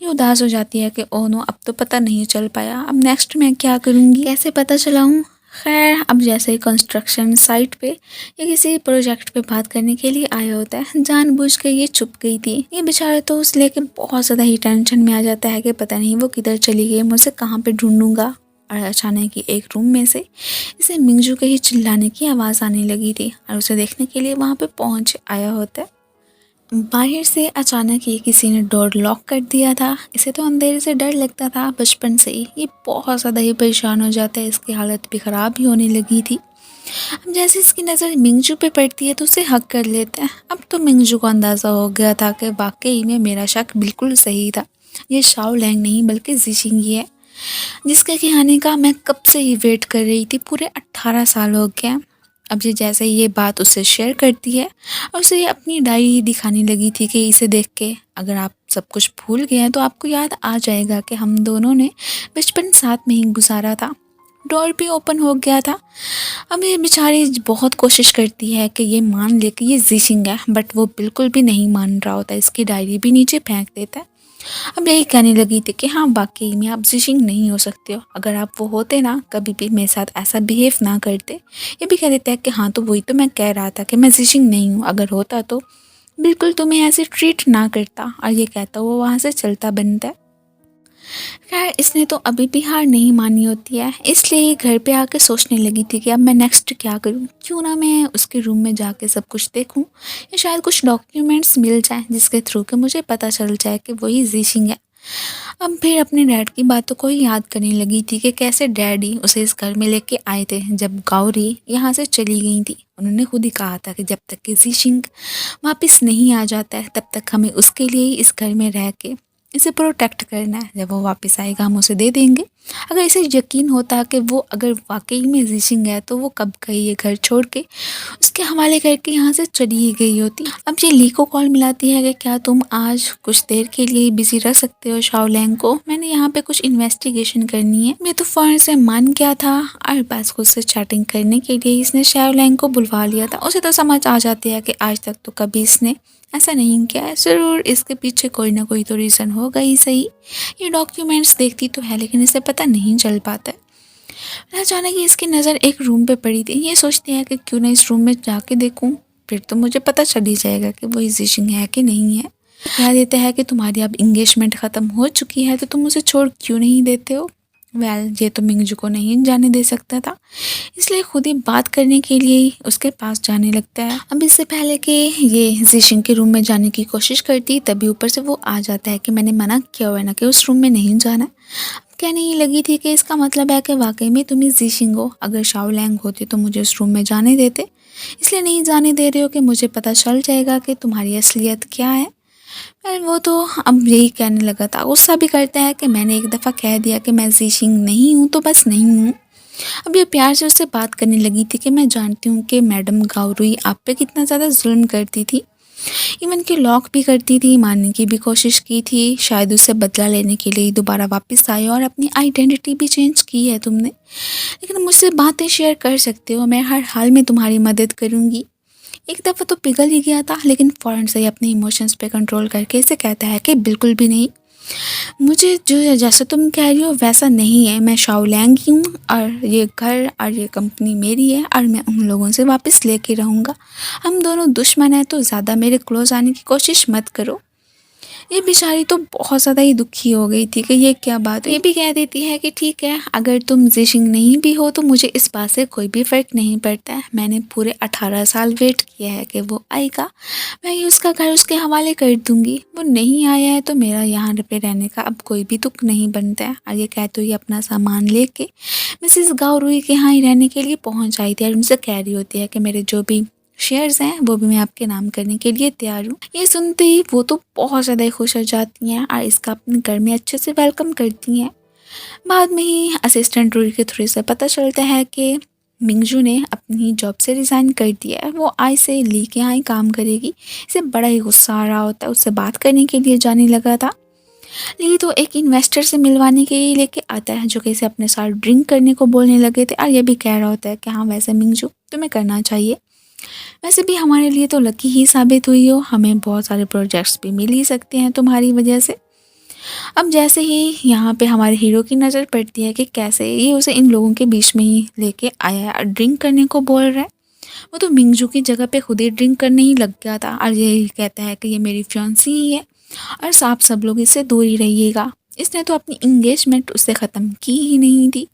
ये उदास हो जाती है कि ओह नो, अब तो पता नहीं चल पाया, अब नेक्स्ट मैं क्या करूँगी, कैसे पता चलाऊँ। खैर अब जैसे ही कंस्ट्रक्शन साइट पे या किसी प्रोजेक्ट पे बात करने के लिए आया होता है, जानबूझ के ये चुप गई थी। ये बेचारा तो उस लेके बहुत ज़्यादा ही टेंशन में आ जाता है कि पता नहीं वो किधर चली गई, मुझसे कहाँ पे ढूंढूंगा। और अचानक ही एक रूम में से इसे मिंगजू के ही चिल्लाने की आवाज़ आने लगी थी और उसे देखने के लिए वहाँ पे पहुँच आया होता है। बाहर से अचानक ही किसी ने डोर लॉक कर दिया था। इसे तो अंधेरे से डर लगता था बचपन से ही। ये बहुत ज़्यादा ही परेशान हो जाता है, इसकी हालत भी ख़राब ही होने लगी थी। अब जैसे इसकी नज़र मिंगजू पे पड़ती है तो उसे हक कर लेता है। अब तो मिंगजू को अंदाज़ा हो गया था कि वाकई में मेरा शक बिल्कुल सही था, ये शाओलैंग नहीं बल्कि जिशिंग ही है, जिसके आने का मैं कब से ही वेट कर रही थी। पूरे 18 साल हो गए। अब ये जैसे ये बात उससे शेयर करती है और उसे ये अपनी डायरी दिखाने लगी थी कि इसे देख के अगर आप सब कुछ भूल गए हैं तो आपको याद आ जाएगा कि हम दोनों ने बचपन साथ में ही गुजारा था। डोर भी ओपन हो गया था। अब ये बेचारी बहुत कोशिश करती है कि ये मान ले कि ये जिशिंग है, बट वो बिल्कुल भी नहीं मान रहा होता। इसकी डायरी भी नीचे फेंक देता है। अब यही कहने लगी थी कि हाँ वाकई में आप जिशिंग नहीं हो सकते हो। अगर आप वो होते ना कभी भी मेरे साथ ऐसा बिहेव ना करते। ये भी कह देता है कि हाँ तो वही तो मैं कह रहा था कि मैं जिशिंग नहीं हूँ, अगर होता तो बिल्कुल तुम्हें ऐसे ट्रीट ना करता। और ये कहता वो वहाँ से चलता बनता है। खैर इसने तो अभी भी हार नहीं मानी होती है, इसलिए ये घर पे आके सोचने लगी थी कि अब मैं नेक्स्ट क्या करूँ। क्यों ना मैं उसके रूम में जाके सब कुछ देखूँ या शायद कुछ डॉक्यूमेंट्स मिल जाएं जिसके थ्रू के मुझे पता चल जाए कि वही जिशिंग है। अब फिर अपने डैड की बातों को ही याद करने लगी थी कि कैसे डैडी उसे इस घर में लेके आए थे जब गौरी यहाँ से चली गई थी। उन्होंने खुद ही कहा था कि जब तक कि जिशिंग वापस नहीं आ जाता है तब तक हमें उसके लिए ही इस घर में रह के इसे प्रोटेक्ट करना है। जब वो वापस आएगा हम उसे दे देंगे। अगर इसे यकीन होता कि वो अगर वाकई में जिशिंग है तो वो कब गई ये घर छोड़ के उसके हवाले करके यहाँ से चली ही गई होती। अब ये ली को कॉल मिलाती है कि क्या तुम आज कुछ देर के लिए बिजी रख सकते हो शाओलैंग को, मैंने यहाँ पे कुछ इन्वेस्टिगेशन करनी है। मैं तो फौरन से मान गया था और बस खुद से चैटिंग करने के लिए इसने शाओलैंग को बुलवा लिया था। उसे तो समझ आ जाती है कि आज तक तो कभी इसने ऐसा नहीं किया है, ज़रूर इसके पीछे कोई ना कोई तो रीज़न होगा ही सही। ये डॉक्यूमेंट्स देखती तो है लेकिन इसे पता नहीं चल पाता है। अचानक ही इसकी नज़र एक रूम पे पड़ी थी। ये सोचती है कि क्यों ना इस रूम में जाके देखूं, फिर तो मुझे पता चल ही जाएगा कि वो जिशिंग है कि नहीं है। कह देता है कि तुम्हारी अब इंगेजमेंट ख़त्म हो चुकी है तो तुम उसे छोड़ क्यों नहीं देते हो। ये तो मिंगजू को नहीं जाने दे सकता था, इसलिए खुद ही बात करने के लिए ही उसके पास जाने लगता है। अब इससे पहले कि ये जिशिंग के रूम में जाने की कोशिश करती तभी ऊपर से वो आ जाता है कि मैंने मना किया हुआ है ना कि उस रूम में नहीं जाना। कहने ही लगी थी कि इसका मतलब है कि वाकई में तुम ही जिशिंग हो। अगर शाओलैंग होती तो मुझे उस रूम में जाने देते, इसलिए नहीं जाने दे रहे हो कि मुझे पता चल जाएगा कि तुम्हारी असलियत क्या है। पर वो तो अब यही कहने लगा था। गुस्सा भी करता है कि मैंने एक दफ़ा कह दिया कि मैं जिशिंग नहीं हूँ तो बस नहीं हूँ। अब ये प्यार से उससे बात करने लगी थी कि मैं जानती हूँ कि मैडम गाउरुई आप पे कितना ज़्यादा जुल्म करती थी, इवन कि लॉक भी करती थी, मारने की भी कोशिश की थी, शायद उससे बदला लेने के लिए दोबारा वापस आए और अपनी आइडेंटिटी भी चेंज की है तुमने। लेकिन मुझसे बातें शेयर कर सकते हो, मैं हर हाल में तुम्हारी मदद करूँगी। एक दफ़ा तो पिघल ही गया था लेकिन फ़ौरन से ही अपने इमोशंस पे कंट्रोल करके इसे कहता है कि बिल्कुल भी नहीं, मुझे जो जैसा तुम कह रही हो वैसा नहीं है। मैं शाओलैंग की हूँ और ये घर और ये कंपनी मेरी है और मैं उन लोगों से वापस लेके रहूँगा। हम दोनों दुश्मन हैं तो ज़्यादा मेरे क्लोज आने की कोशिश मत करो। ये बेचारी तो बहुत ज़्यादा ही दुखी हो गई थी कि ये क्या बात है। ये भी कह देती है कि ठीक है अगर तुम जिशिंग नहीं भी हो तो मुझे इस बात से कोई भी फ़र्क नहीं पड़ता है। मैंने पूरे 18 साल वेट किया है कि वो आएगा, मैं ही उसका घर उसके हवाले कर दूंगी। वो नहीं आया है तो मेरा यहाँ पे रहने का अब कोई भी तुक नहीं बनता है। और ये कहते हुए अपना सामान लेके मिसिस गाउरुई के यहाँ ही रहने के लिए पहुँच आई थी और उनसे कह रही होती है कि मेरे जो भी शेयर्स हैं वो भी मैं आपके नाम करने के लिए तैयार हूँ। ये सुनते ही वो तो बहुत ज़्यादा खुश हो जाती हैं और इसका अपने घर में अच्छे से वेलकम करती हैं। बाद में ही असिस्टेंट रूल के थ्रू से पता चलता है कि मिंगजू ने अपनी जॉब से रिज़ाइन कर दिया है, वो आज से ली के यहाँ ही काम करेगी। इसे बड़ा ही गुस्सा आ रहा होता है, उससे बात करने के लिए जाने लगा था। ली तो एक इन्वेस्टर से मिलवाने के लिए लेके आता है जो कि इसे अपने साथ ड्रिंक करने को बोलने लगे थे और ये भी कह रहा होता है कि हाँ वैसे मिंगजू तुम्हें करना चाहिए, वैसे भी हमारे लिए तो लकी ही साबित हुई हो, हमें बहुत सारे प्रोजेक्ट्स भी मिल ही सकते हैं तुम्हारी वजह से। अब जैसे ही यहाँ पे हमारे हीरो की नज़र पड़ती है कि कैसे ये उसे इन लोगों के बीच में ही लेके आया है और ड्रिंक करने को बोल रहा है। वो तो मिंगजू की जगह पे खुद ही ड्रिंक करने ही लग गया था और यही कहता है कि ये मेरी फियांसी ही है और आप सब लोग इससे दूर ही रहिएगा। इसने तो अपनी इंगेजमेंट उससे ख़त्म की ही नहीं थी।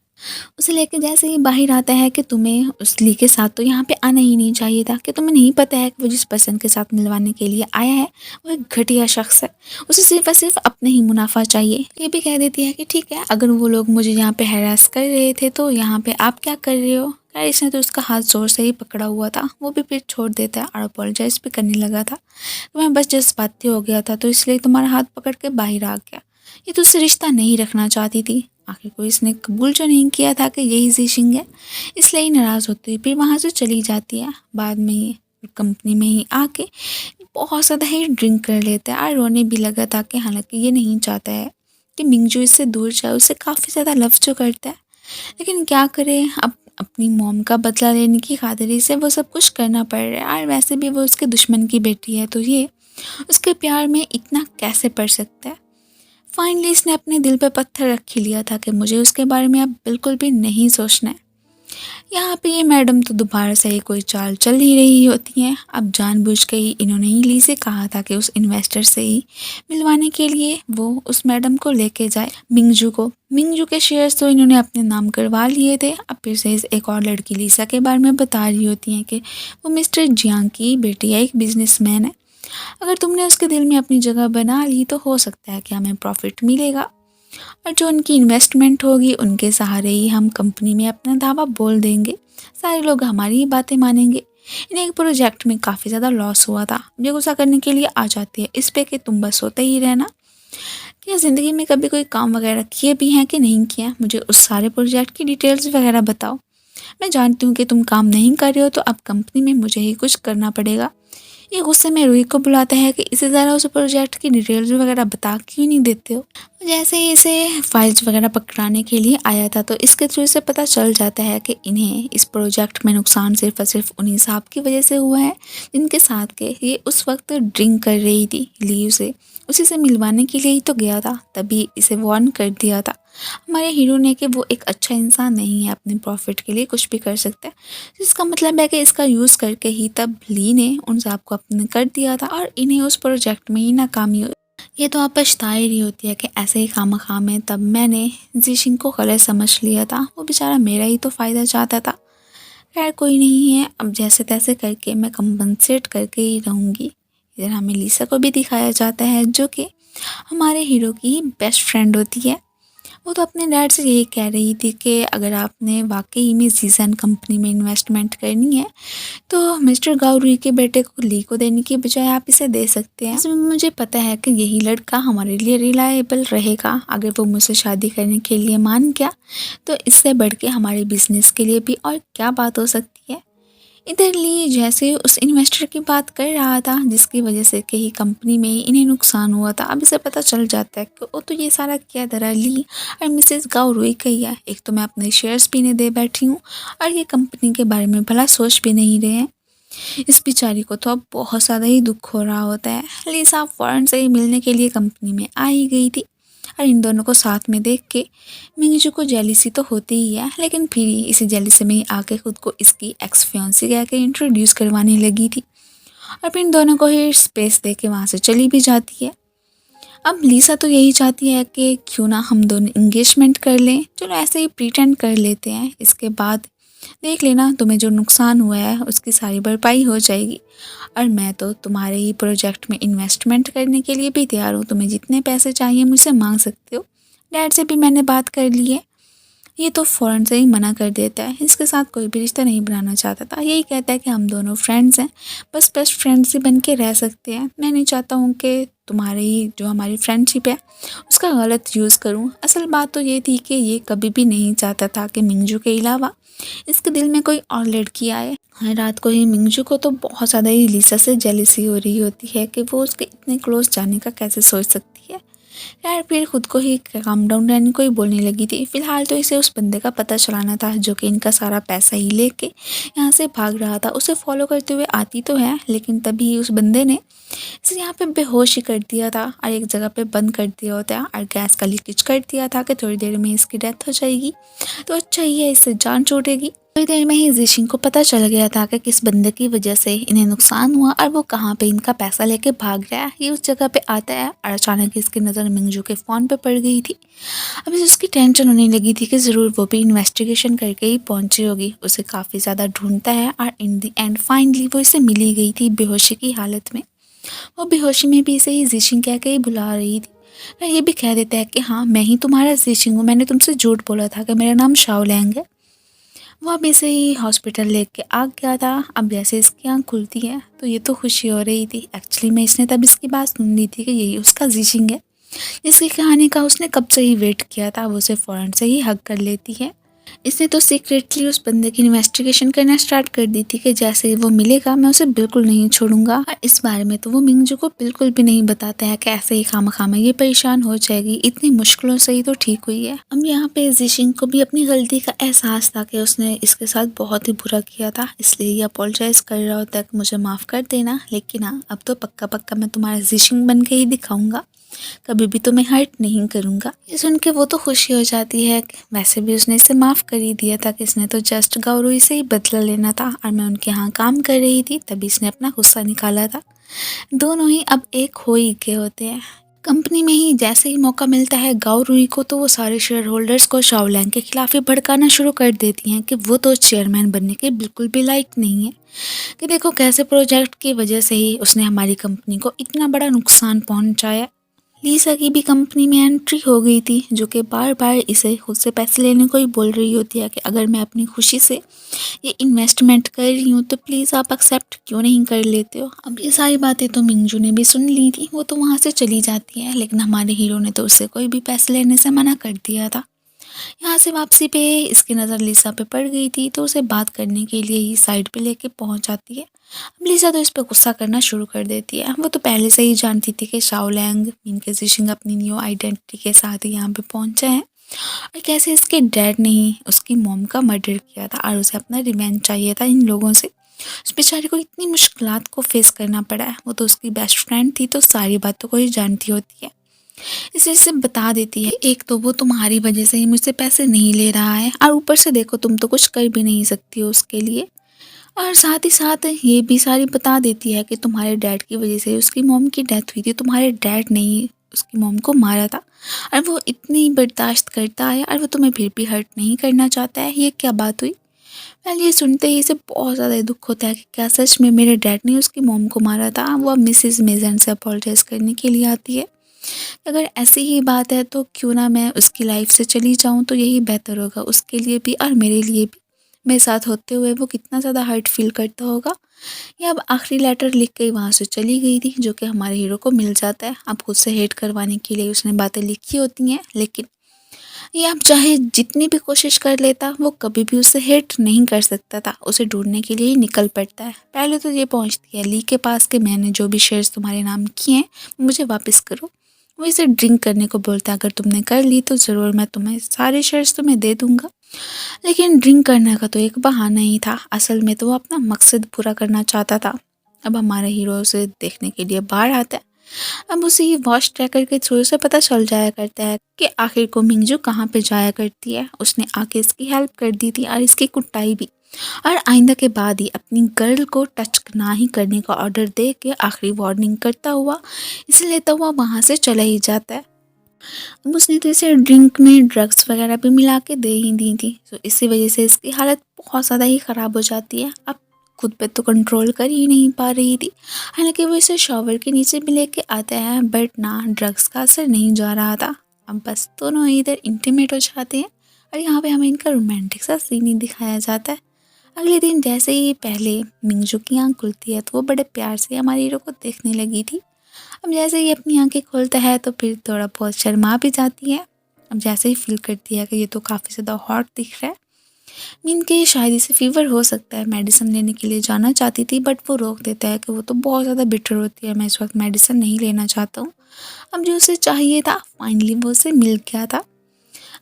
उसे लेके जैसे ही बाहर आता है कि तुम्हें उस ली के साथ तो यहाँ पे आना ही नहीं चाहिए था, कि तुम्हें नहीं पता है कि वो जिस पर्सन के साथ मिलवाने के लिए आया है वो एक घटिया शख्स है, उसे सिर्फ और सिर्फ अपने ही मुनाफा चाहिए। ये भी कह देती है कि ठीक है अगर वो लोग मुझे यहाँ पे हैरास कर रहे थे तो यहाँ पे आप क्या कर रहे हो। खैर इसने तो उसका हाथ जोर से ही पकड़ा हुआ था, वो भी फिर छोड़ देता है और अपोलोजाइज भी करने लगा था। तो मैं बस जज्बाती हो गया था तो इसलिए तुम्हारा हाथ पकड़ के बाहर आ गया, ये तुझसे रिश्ता नहीं रखना चाहती थी। आखिर को इसने कबूल जो नहीं किया था कि यही जिशिंग है, इसलिए ही नाराज़ होती है फिर वहाँ से चली जाती है। बाद में ये कंपनी में ही आके बहुत ज़्यादा ही ड्रिंक कर लेता है और रोने भी लगा था कि हालांकि ये नहीं चाहता है कि मिंगजू इससे दूर जाए, उससे काफ़ी ज़्यादा लव जो करता है, लेकिन क्या करे, अब अपनी मॉम का बदला लेने की खातिर इसे वो सब कुछ करना पड़ रहा है और वैसे भी वो उसके दुश्मन की बेटी है तो ये उसके प्यार में इतना कैसे पड़ सकता है। फाइनली इसने अपने दिल पे पत्थर रख ही लिया था कि मुझे उसके बारे में अब बिल्कुल भी नहीं सोचना है। यहाँ पे ये मैडम तो दोबारा से ही कोई चाल चल ही रही होती हैं। अब जानबूझ के ही इन्होंने ही ली से कहा था कि उस इन्वेस्टर से ही मिलवाने के लिए वो उस मैडम को लेके जाए मिंगजू को। मिंगजू के शेयर्स तो इन्होंने अपने नाम करवा लिए थे। अब फिर से इस एक और लड़की लीसा के बारे में बता रही होती हैं कि वो मिस्टर जियांग की बेटी है, एक बिजनेसमैन है। अगर तुमने उसके दिल में अपनी जगह बना ली तो हो सकता है कि हमें प्रॉफिट मिलेगा और जो उनकी इन्वेस्टमेंट होगी उनके सहारे ही हम कंपनी में अपना दावा बोल देंगे, सारे लोग हमारी ही बातें मानेंगे। इन्हें एक प्रोजेक्ट में काफ़ी ज़्यादा लॉस हुआ था, मुझे गुस्सा करने के लिए आ जाती है इस पे कि तुम बस सोते ही रहना। क्या ज़िंदगी में कभी कोई काम वगैरह किए भी हैं कि नहीं किया, मुझे उस सारे प्रोजेक्ट की डिटेल्स वगैरह बताओ। मैं जानती हूँ कि तुम काम नहीं कर रहे हो तो अब कंपनी में मुझे ही कुछ करना पड़ेगा। ये गुस्से में रूही को बुलाता है कि इसे ज़रा उस प्रोजेक्ट की डिटेल्स वगैरह बता क्यों नहीं देते हो। जैसे ही इसे फाइल्स वगैरह पकड़ाने के लिए आया था तो इसके थ्रू से पता चल जाता है कि इन्हें इस प्रोजेक्ट में नुकसान सिर्फ और सिर्फ उन्हीं साहब की वजह से हुआ है जिनके साथ के ये उस वक्त ड्रिंक कर रही थी। लीव से उसी से मिलवाने के लिए ही तो गया था, तभी इसे वार्न कर दिया था हमारे हीरो ने कि वो एक अच्छा इंसान नहीं है, अपने प्रॉफिट के लिए कुछ भी कर सकता है। जिसका मतलब है कि इसका यूज़ करके ही तब ली ने उन साहब को अपने कर दिया था और इन्हें उस प्रोजेक्ट में ही नाकामी हुई। ये तो आप पछता ही रही होती है कि ऐसे ही खामखा में तब मैंने जिशिंग को गलत समझ लिया था, वो बेचारा मेरा ही तो फ़ायदा चाहता था। खैर कोई नहीं है, अब जैसे तैसे करके मैं कंपनसेट करके ही रहूँगी। इधर हमें लीसा को भी दिखाया जाता है जो कि हमारे हीरो की बेस्ट फ्रेंड होती है। वो तो अपने डैड से यही कह रही थी कि अगर आपने वाकई में जीसन कंपनी में इन्वेस्टमेंट करनी है तो मिस्टर गाउरी के बेटे को ली को देने की बजाय आप इसे दे सकते हैं। इसमें मुझे पता है कि यही लड़का हमारे लिए रिलायबल रहेगा। अगर वो मुझसे शादी करने के लिए मान गया तो इससे बढ़ के हमारे बिजनेस के लिए भी और क्या बात हो सकती है। इधर ली जैसे उस इन्वेस्टर की बात कर रहा था जिसकी वजह से कहीं कंपनी में इन्हें नुकसान हुआ था। अब इसे पता चल जाता है कि वो तो ये सारा क्या दरा ली और मिसेस गाउ रोई कही है। एक तो मैं अपने शेयर्स भी नहीं दे बैठी हूँ और ये कंपनी के बारे में भला सोच भी नहीं रहे हैं। इस बेचारी को तो अब बहुत ज़्यादा ही दुख हो रहा होता है। लीसा फ़ौरन से ही मिलने के लिए कंपनी में आ ही गई थी और इन दोनों को साथ में देख के मिंगजू को जेलिसी तो होती ही है, लेकिन फिर इसी जेलिसी में ही आके खुद को इसकी एक्स फियांसी कह के इंट्रोड्यूस करवाने लगी थी और फिर इन दोनों को ही स्पेस दे के वहाँ से चली भी जाती है। अब लीसा तो यही चाहती है कि क्यों ना हम दोनों इंगेजमेंट कर लें, चलो ऐसे ही प्रिटेंड कर लेते हैं, इसके बाद देख लेना तुम्हें जो नुकसान हुआ है उसकी सारी भरपाई हो जाएगी और मैं तो तुम्हारे ही प्रोजेक्ट में इन्वेस्टमेंट करने के लिए भी तैयार हूँ, तुम्हें जितने पैसे चाहिए मुझसे मांग सकते हो। डैड से भी मैंने बात कर ली है, ये तो फ़ौरन से ही मना कर देता है, इसके साथ कोई भी रिश्ता नहीं बनाना चाहता था। यही कहता है कि हम दोनों फ्रेंड्स हैं, बस बेस्ट फ्रेंड्स ही बन के रह सकते हैं। मैं नहीं चाहता हूँ कि तुम्हारी जो हमारी फ्रेंडशिप है उसका गलत यूज़ करूँ। असल बात तो ये थी कि ये कभी भी नहीं चाहता था कि मिंगजू के अलावा इसके दिल में कोई और लड़की आए। हर रात को ही मिंगजू को तो बहुत ज़्यादा ही लीसा से जेलसी हो रही होती है कि वो उसके इतने क्लोज जाने का कैसे सोच सकती है। यार फिर खुद को ही काम डाउन रहने को ही बोलने लगी थी। फिलहाल तो इसे उस बंदे का पता चलाना था जो कि इनका सारा पैसा ही लेके यहाँ से भाग रहा था। उसे फॉलो करते हुए आती तो है लेकिन तभी उस बंदे ने इसे यहाँ पे बेहोश ही कर दिया था और एक जगह पे बंद कर दिया होता है और गैस का लीकेज कर दिया था कि थोड़ी देर में इसकी डेथ हो जाएगी, तो अच्छा ही है, इससे जान छूटेगी। थोड़ी देर में ही जिशिंग को पता चल गया था कि किस बंदे की वजह से इन्हें नुकसान हुआ और वो कहाँ पे इनका पैसा लेके भाग रहा है। ये उस जगह पे आता है और अचानक इसकी नज़र मिंगजू के फ़ोन पे पड़ गई थी। अब इसे उसकी टेंशन होने लगी थी कि ज़रूर वो भी इन्वेस्टिगेशन करके ही पहुंची होगी। उसे काफ़ी ज़्यादा ढूंढता है और इन दी एंड फाइनली वो इसे मिली गई थी बेहोशी की हालत में। वो बेहोशी में भी इसे ही जिशिंग कह के ही बुला रही थी और ये भी कह देता है कि हाँ मैं ही तुम्हारा जिशिंग हूँ, मैंने तुमसे झूठ बोला था कि मेरा नाम शाओलैंग है। वो अब इसे ही हॉस्पिटल लेके आ गया था। अब जैसे इसकी आँख खुलती है तो ये तो खुशी हो रही थी। एक्चुअली में इसने तब इसकी बात सुन ली थी कि यही उसका जिशिंग है। जिसकी कहानी का उसने कब से ही वेट किया था। वो उसे फ़ौरन से ही हग कर लेती है। इसने तो सीक्रेटली उस बंदे की इन्वेस्टिगेशन करना स्टार्ट कर दी थी कि जैसे ही वो मिलेगा मैं उसे बिल्कुल नहीं छोड़ूंगा। और इस बारे में तो वो मिंगजू को बिल्कुल भी नहीं बताता है कि ऐसे ही खामा ये परेशान हो जाएगी, इतनी मुश्किलों से ही तो ठीक हुई है। अब यहाँ पे जिशिंग को भी अपनी गलती का एहसास था कि उसने इसके साथ बहुत ही बुरा किया था, इसलिए ये अपोलोजाइज कर रहा होता है कि मुझे माफ़ कर देना, लेकिन हाँ अब तो पक्का पक्का मैं तुम्हारा जिशिंग बन के ही दिखाऊंगा, कभी भी तुम्हें हर्ट नहीं करूँगा। ये सुन के वो तो खुशी हो जाती है। वैसे भी उसने इसे माफ़ कर ही दिया था कि इसने तो जस्ट गाउरुई से ही बदला लेना था और मैं उनके यहाँ काम कर रही थी तभी इसने अपना गुस्सा निकाला था। दोनों ही अब एक हो ही गए होते हैं। कंपनी में ही जैसे ही मौका मिलता है गाओ रुई को तो वो सारे शेयर होल्डर्स को शाओलैंग के खिलाफ ही भड़काना शुरू कर देती हैं कि वो तो चेयरमैन बनने के बिल्कुल भी लायक नहीं है, कि देखो कैसे प्रोजेक्ट की वजह से ही उसने हमारी कंपनी को इतना बड़ा नुकसान पहुंचाया। लीसा की भी कंपनी में एंट्री हो गई थी, जो कि बार बार इसे खुद से पैसे लेने को ही बोल रही होती है कि अगर मैं अपनी खुशी से ये इन्वेस्टमेंट कर रही हूँ तो प्लीज़ आप एक्सेप्ट क्यों नहीं कर लेते हो। अब ये सारी बातें तो मिंगजू ने भी सुन ली थी, वो तो वहाँ से चली जाती है, लेकिन हमारे हीरो ने तो उससे कोई भी पैसे लेने से मना कर दिया था। यहाँ से वापसी पे इसकी नज़र लिसा पे पड़ गई थी, तो उसे बात करने के लिए ही साइड पे लेके पहुँच जाती है। अब लिसा तो इस पर गुस्सा करना शुरू कर देती है। वो तो पहले से ही जानती थी कि शाओलैंग मिंग जिशिंग अपनी न्यू आइडेंटिटी के साथ ही यहाँ पे पहुँचे हैं और कैसे इसके डैड ने ही उसकी मॉम का मर्डर किया था और उसे अपना रिवेंज चाहिए था इन लोगों से। उस बेचारे को इतनी मुश्किलात को फेस करना पड़ा है। वो तो उसकी बेस्ट फ्रेंड थी, तो सारी बातों को ही जानती होती है, इसलिए इसे बता देती है एक तो वो तुम्हारी वजह से ही मुझसे पैसे नहीं ले रहा है और ऊपर से देखो तुम तो कुछ कर भी नहीं सकती हो उसके लिए, और साथ ही साथ ये भी सारी बता देती है कि तुम्हारे डैड की वजह से उसकी मॉम की डेथ हुई थी, तुम्हारे डैड ने ही उसकी मॉम को मारा था और वो इतनी बर्दाश्त करता है और वो तुम्हें फिर भी हर्ट नहीं करना चाहता है। ये क्या बात हुई। पहले ये सुनते ही इसे बहुत ज़्यादा दुख होता है कि क्या सच में मेरे डैड ने उसकी मॉम को मारा था। वो अब मिसेस मेजन से अपोलोजाइज़ करने के लिए आती है। अगर ऐसी ही बात है तो क्यों ना मैं उसकी लाइफ से चली जाऊं, तो यही बेहतर होगा उसके लिए भी और मेरे लिए भी। मेरे साथ होते हुए वो कितना ज़्यादा हर्ट फील करता होगा। ये अब आखिरी लेटर लिख के वहाँ से चली गई थी, जो कि हमारे हीरो को मिल जाता है। अब खुद से हेट करवाने के लिए उसने बातें लिखी होती हैं, लेकिन ये अब चाहे जितनी भी कोशिश कर लेता वो कभी भी उसे हेट नहीं कर सकता था। उसे ढूंढने के लिए ही निकल पड़ता है। पहले तो ये पहुंचती है ली के पास कि मैंने जो भी शेयर्स तुम्हारे नाम किए हैं मुझे वापस करो। वो इसे ड्रिंक करने को बोलता है, अगर तुमने कर ली तो ज़रूर मैं तुम्हें सारे शेयर्स तुम्हें दे दूंगा। लेकिन ड्रिंक करने का तो एक बहाना ही था, असल में तो वो अपना मकसद पूरा करना चाहता था। अब हमारा हीरो उसे देखने के लिए बाहर आता है। अब उसे ये वॉच ट्रैकर के थ्रू से पता चल जाया करता है कि आखिर को मिंगजू कहाँ पे जाया करती है। उसने आके इसकी हेल्प कर दी थी और इसकी कुटाई भी, और आइंदा के बाद ही अपनी गर्ल को टच ना ही करने का ऑर्डर दे के आखिरी वार्निंग करता हुआ इसे लेता हुआ वहाँ से चला ही जाता है। अब उसने तो इसे ड्रिंक में ड्रग्स वगैरह भी मिला के दे ही दी थी, तो इसी वजह से इसकी हालत बहुत ज़्यादा ही ख़राब हो जाती है। अब खुद पे तो कंट्रोल कर ही नहीं पा रही थी। हालांकि वो इसे शॉवर के नीचे भी लेके आता है, बट ना ड्रग्स का असर नहीं जा रहा था। अब बस दोनों इधर इंटीमेट हो जाते हैं और यहाँ पे हमें इनका रोमांटिक सा सीन ही दिखाया जाता है। अगले दिन जैसे ही पहले मिंगजू की आँख खुलती है तो वो बड़े प्यार से हमारे हीरो को देखने लगी थी। अब जैसे ही अपनी आंखें खोलता है तो फिर थोड़ा बहुत शर्मा भी जाती है। अब जैसे ही फील करती है कि ये तो काफ़ी ज़्यादा हॉट दिख रहा है। मीन के शायद इसे फीवर हो सकता है, मेडिसिन लेने के लिए जाना चाहती थी, बट वो रोक देता है कि वो तो बहुत ज़्यादा बिटर होती है, मैं इस वक्त मेडिसिन नहीं लेना चाहता हूँ। अब जो उसे चाहिए था फाइनली वो उसे मिल गया था।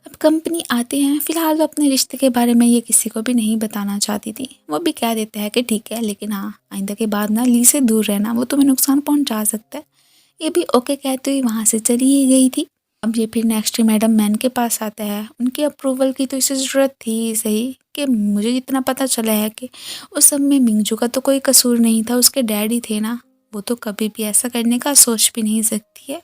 अब कंपनी आते हैं। फिलहाल वो अपने रिश्ते के बारे में ये किसी को भी नहीं बताना चाहती थी। वो भी कह देता है कि ठीक है, लेकिन हाँ आइंदा के बाद ना ली से दूर रहना, वो तुम्हें नुकसान पहुंचा सकता है। ये भी ओके कहते हुए वहाँ से चली ही गई थी। अब ये फिर नेक्स्ट मैडम मैन के पास आता है। उनके अप्रूवल की तो इसे ज़रूरत थी ही सही, कि मुझे जितना पता चला है कि उस सब में मिंगजू का तो कोई कसूर नहीं था, उसके डैडी थे ना, वो तो कभी भी ऐसा करने का सोच भी नहीं सकती है।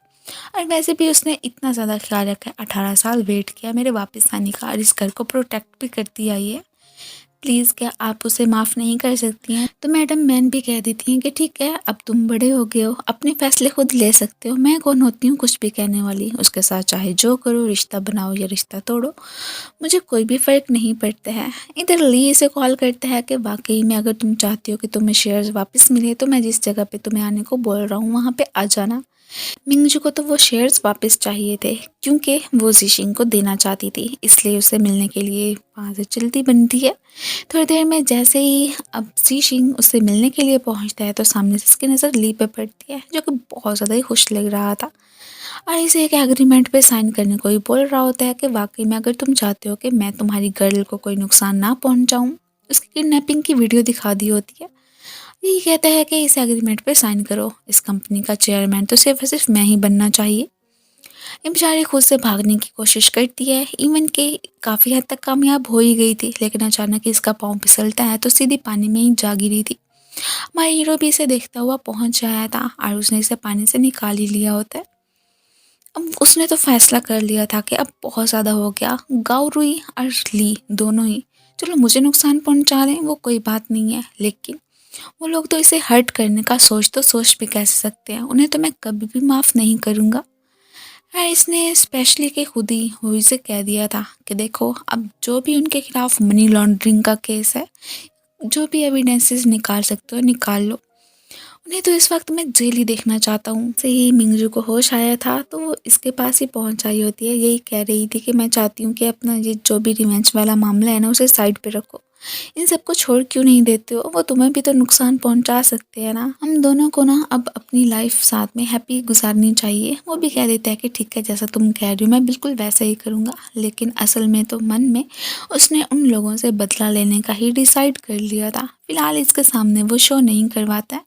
और वैसे भी उसने इतना ज़्यादा ख्याल रखा है, 18 साल वेट किया मेरे वापस आने का और इस घर को प्रोटेक्ट भी करती आई है। प्लीज़ क्या आप उसे माफ़ नहीं कर सकती हैं। तो मैडम मैन भी कह देती हैं कि ठीक है, अब तुम बड़े हो गए हो, अपने फैसले खुद ले सकते हो, मैं कौन होती हूँ कुछ भी कहने वाली। उसके साथ चाहे जो करो, रिश्ता बनाओ या रिश्ता तोड़ो, मुझे कोई भी फ़र्क नहीं पड़ता है। इधर ली इसे कॉल करता है कि वाकई में अगर तुम चाहती हो कि तुम्हें शेयर्स वापस मिले तो मैं जिस जगह पे तुम्हें आने को बोल रहा हूँ वहाँ पे आ जाना। मिंगजू को तो वो शेयर्स वापस चाहिए थे क्योंकि वो जिशिंग को देना चाहती थी, इसलिए उसे मिलने के लिए वहाँ से चलती बनती है। थोड़ी देर में जैसे ही अब जिशिंग उससे मिलने के लिए पहुँचता है तो सामने से उसकी नज़र ली पे पड़ती है, जो कि बहुत ज़्यादा ही खुश लग रहा था। और इसे एक एग्रीमेंट पे साइन करने को ही बोल रहा होता है कि वाकई में अगर तुम चाहते हो कि मैं तुम्हारी गर्ल को कोई नुकसान ना पहुँचाऊँ, उसकी किडनैपिंग की वीडियो दिखा दी होती है। ये कहता है कि इस एग्रीमेंट पे साइन करो, इस कंपनी का चेयरमैन तो सिर्फ और सिर्फ मैं ही बनना चाहिए। ये बेचारी खुद से भागने की कोशिश करती है, इवन के काफ़ी हद तक कामयाब हो ही गई थी, लेकिन अचानक ही इसका पाँव फिसलता है तो सीधी पानी में ही जा गिरी थी। हमारा हीरो भी इसे देखता हुआ पहुंच आया था और उसने इसे पानी से निकाल ही लिया होता है। अब उसने तो फैसला कर लिया था कि अब बहुत ज़्यादा हो गया, गाओ रुई और ली दोनों ही चलो मुझे नुकसान पहुंचा रहे हैं वो कोई बात नहीं है, लेकिन वो लोग तो इसे हर्ट करने का सोच भी कैसे सकते हैं, उन्हें तो मैं कभी भी माफ़ नहीं करूँगा। यार इसने स्पेशली के खुद ही हुई से कह दिया था कि देखो अब जो भी उनके खिलाफ मनी लॉन्ड्रिंग का केस है, जो भी एविडेंसेस निकाल सकते हो निकाल लो, उन्हें तो इस वक्त मैं जेल ही देखना चाहता हूँ। से ही मिंगजू को होश आया था तो वो इसके पास ही पहुँच आई होती है, यही कह रही थी कि मैं चाहती हूँ कि अपना ये जो भी रिवेंज वाला मामला है ना उसे साइड पे रखो, इन सबको छोड़ क्यों नहीं देते हो, वो तुम्हें भी तो नुकसान पहुंचा सकते हैं ना, हम दोनों को ना अब अपनी लाइफ साथ में हैप्पी गुजारनी चाहिए। वो भी कह देता है कि ठीक है जैसा तुम कह रही हो मैं बिल्कुल वैसा ही करूँगा, लेकिन असल में तो मन में उसने उन लोगों से बदला लेने का ही डिसाइड कर लिया था। फिलहाल इसके सामने वो शो नहीं करवाता है।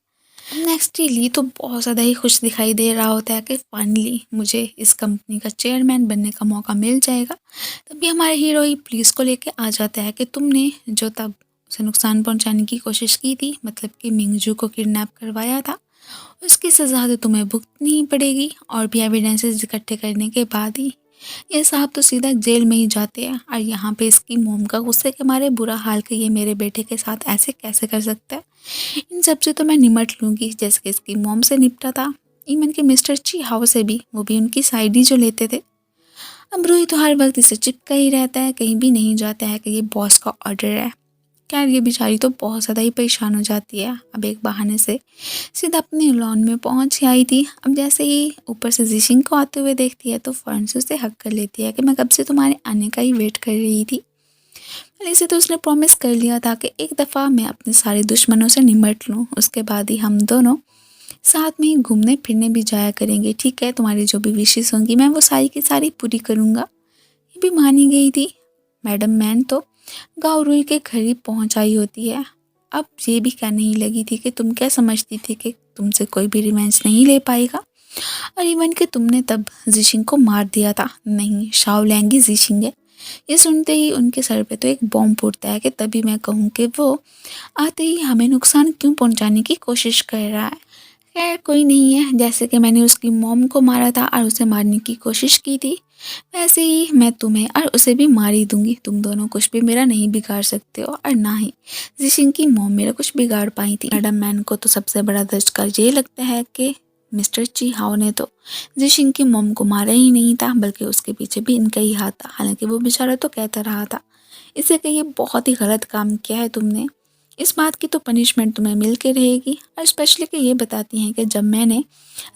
नेक्स्ट ली तो बहुत ज़्यादा ही खुश दिखाई दे रहा होता है कि फाइनली मुझे इस कंपनी का चेयरमैन बनने का मौका मिल जाएगा। तभी हमारे हीरो ही पुलिस को लेके आ जाता है कि तुमने जो तब उसे नुकसान पहुंचाने की कोशिश की थी, मतलब कि मिंगजू को किडनैप करवाया था, उसकी सज़ा तो तुम्हें भुगतनी ही पड़ेगी, और भी एविडेंसेस इकट्ठे करने के बाद ही ये साहब तो सीधा जेल में ही जाते हैं। और यहाँ पे इसकी मोम का गुस्से के मारे बुरा हाल कि ये मेरे बेटे के साथ ऐसे कैसे कर सकता है, इन सब से तो मैं निमट लूँगी जैसे कि इसकी मोम से निपटा था, इवन के मिस्टर ची हाउ से भी, वो भी उनकी साइड ही जो लेते थे। अब रूही तो हर वक्त इसे चिपका ही रहता है, कहीं भी नहीं जाता है कि ये बॉस का ऑर्डर है। खैर ये बेचारी तो बहुत ज़्यादा ही परेशान हो जाती है। अब एक बहाने से सीधा अपने लॉन में पहुंच ही आई थी। अब जैसे ही ऊपर से जिशिंग को आते हुए देखती है तो फ़ौरन से उसे हक कर लेती है कि मैं कब से तुम्हारे आने का ही वेट कर रही थी। पहले से तो उसने प्रॉमिस कर लिया था कि एक दफ़ा मैं अपने सारे दुश्मनों से निमट लूँ, उसके बाद ही हम दोनों साथ में ही घूमने फिरने भी जाया करेंगे। ठीक है तुम्हारी जो भी विशेष होंगी मैं वो सारी की सारी पूरी करूँगा। ये भी मानी गई थी। मैडम मैन तो गाँव रूही के घर ही पहुँच आई होती है। अब ये भी कहने ही लगी थी कि तुम क्या समझती थी कि तुमसे कोई भी रिवेंज नहीं ले पाएगा, और इवन कि तुमने तब जिशिंग को मार दिया था, नहीं शाओ लैंगी जिशिंग है। ये सुनते ही उनके सर पे तो एक बॉम्ब फूटता है कि तभी मैं कहूँ कि वो आते ही हमें नुकसान क्यों पहुँचाने की कोशिश कर रहा है। खैर कोई नहीं है, जैसे कि मैंने उसकी मॉम को मारा था और उसे मारने की कोशिश की थी, वैसे ही मैं तुम्हें और उसे भी मार ही दूंगी। तुम दोनों कुछ भी मेरा नहीं बिगाड़ सकते हो, और ना ही जिशिंग की मॉम मेरा कुछ बिगाड़ पाई थी। मैडम मैन को तो सबसे बड़ा धचका ये लगता है कि मिस्टर ची हाओ ने तो जिशिंग की मॉम को मारा ही नहीं था, बल्कि उसके पीछे भी इनका ही हाथ था। हालांकि वो बेचारा तो कहता रहा था इसे कि ये बहुत ही गलत काम किया है तुमने, इस बात की तो पनिशमेंट तुम्हें मिल के रहेगी। और स्पेशली कि ये बताती हैं कि जब मैंने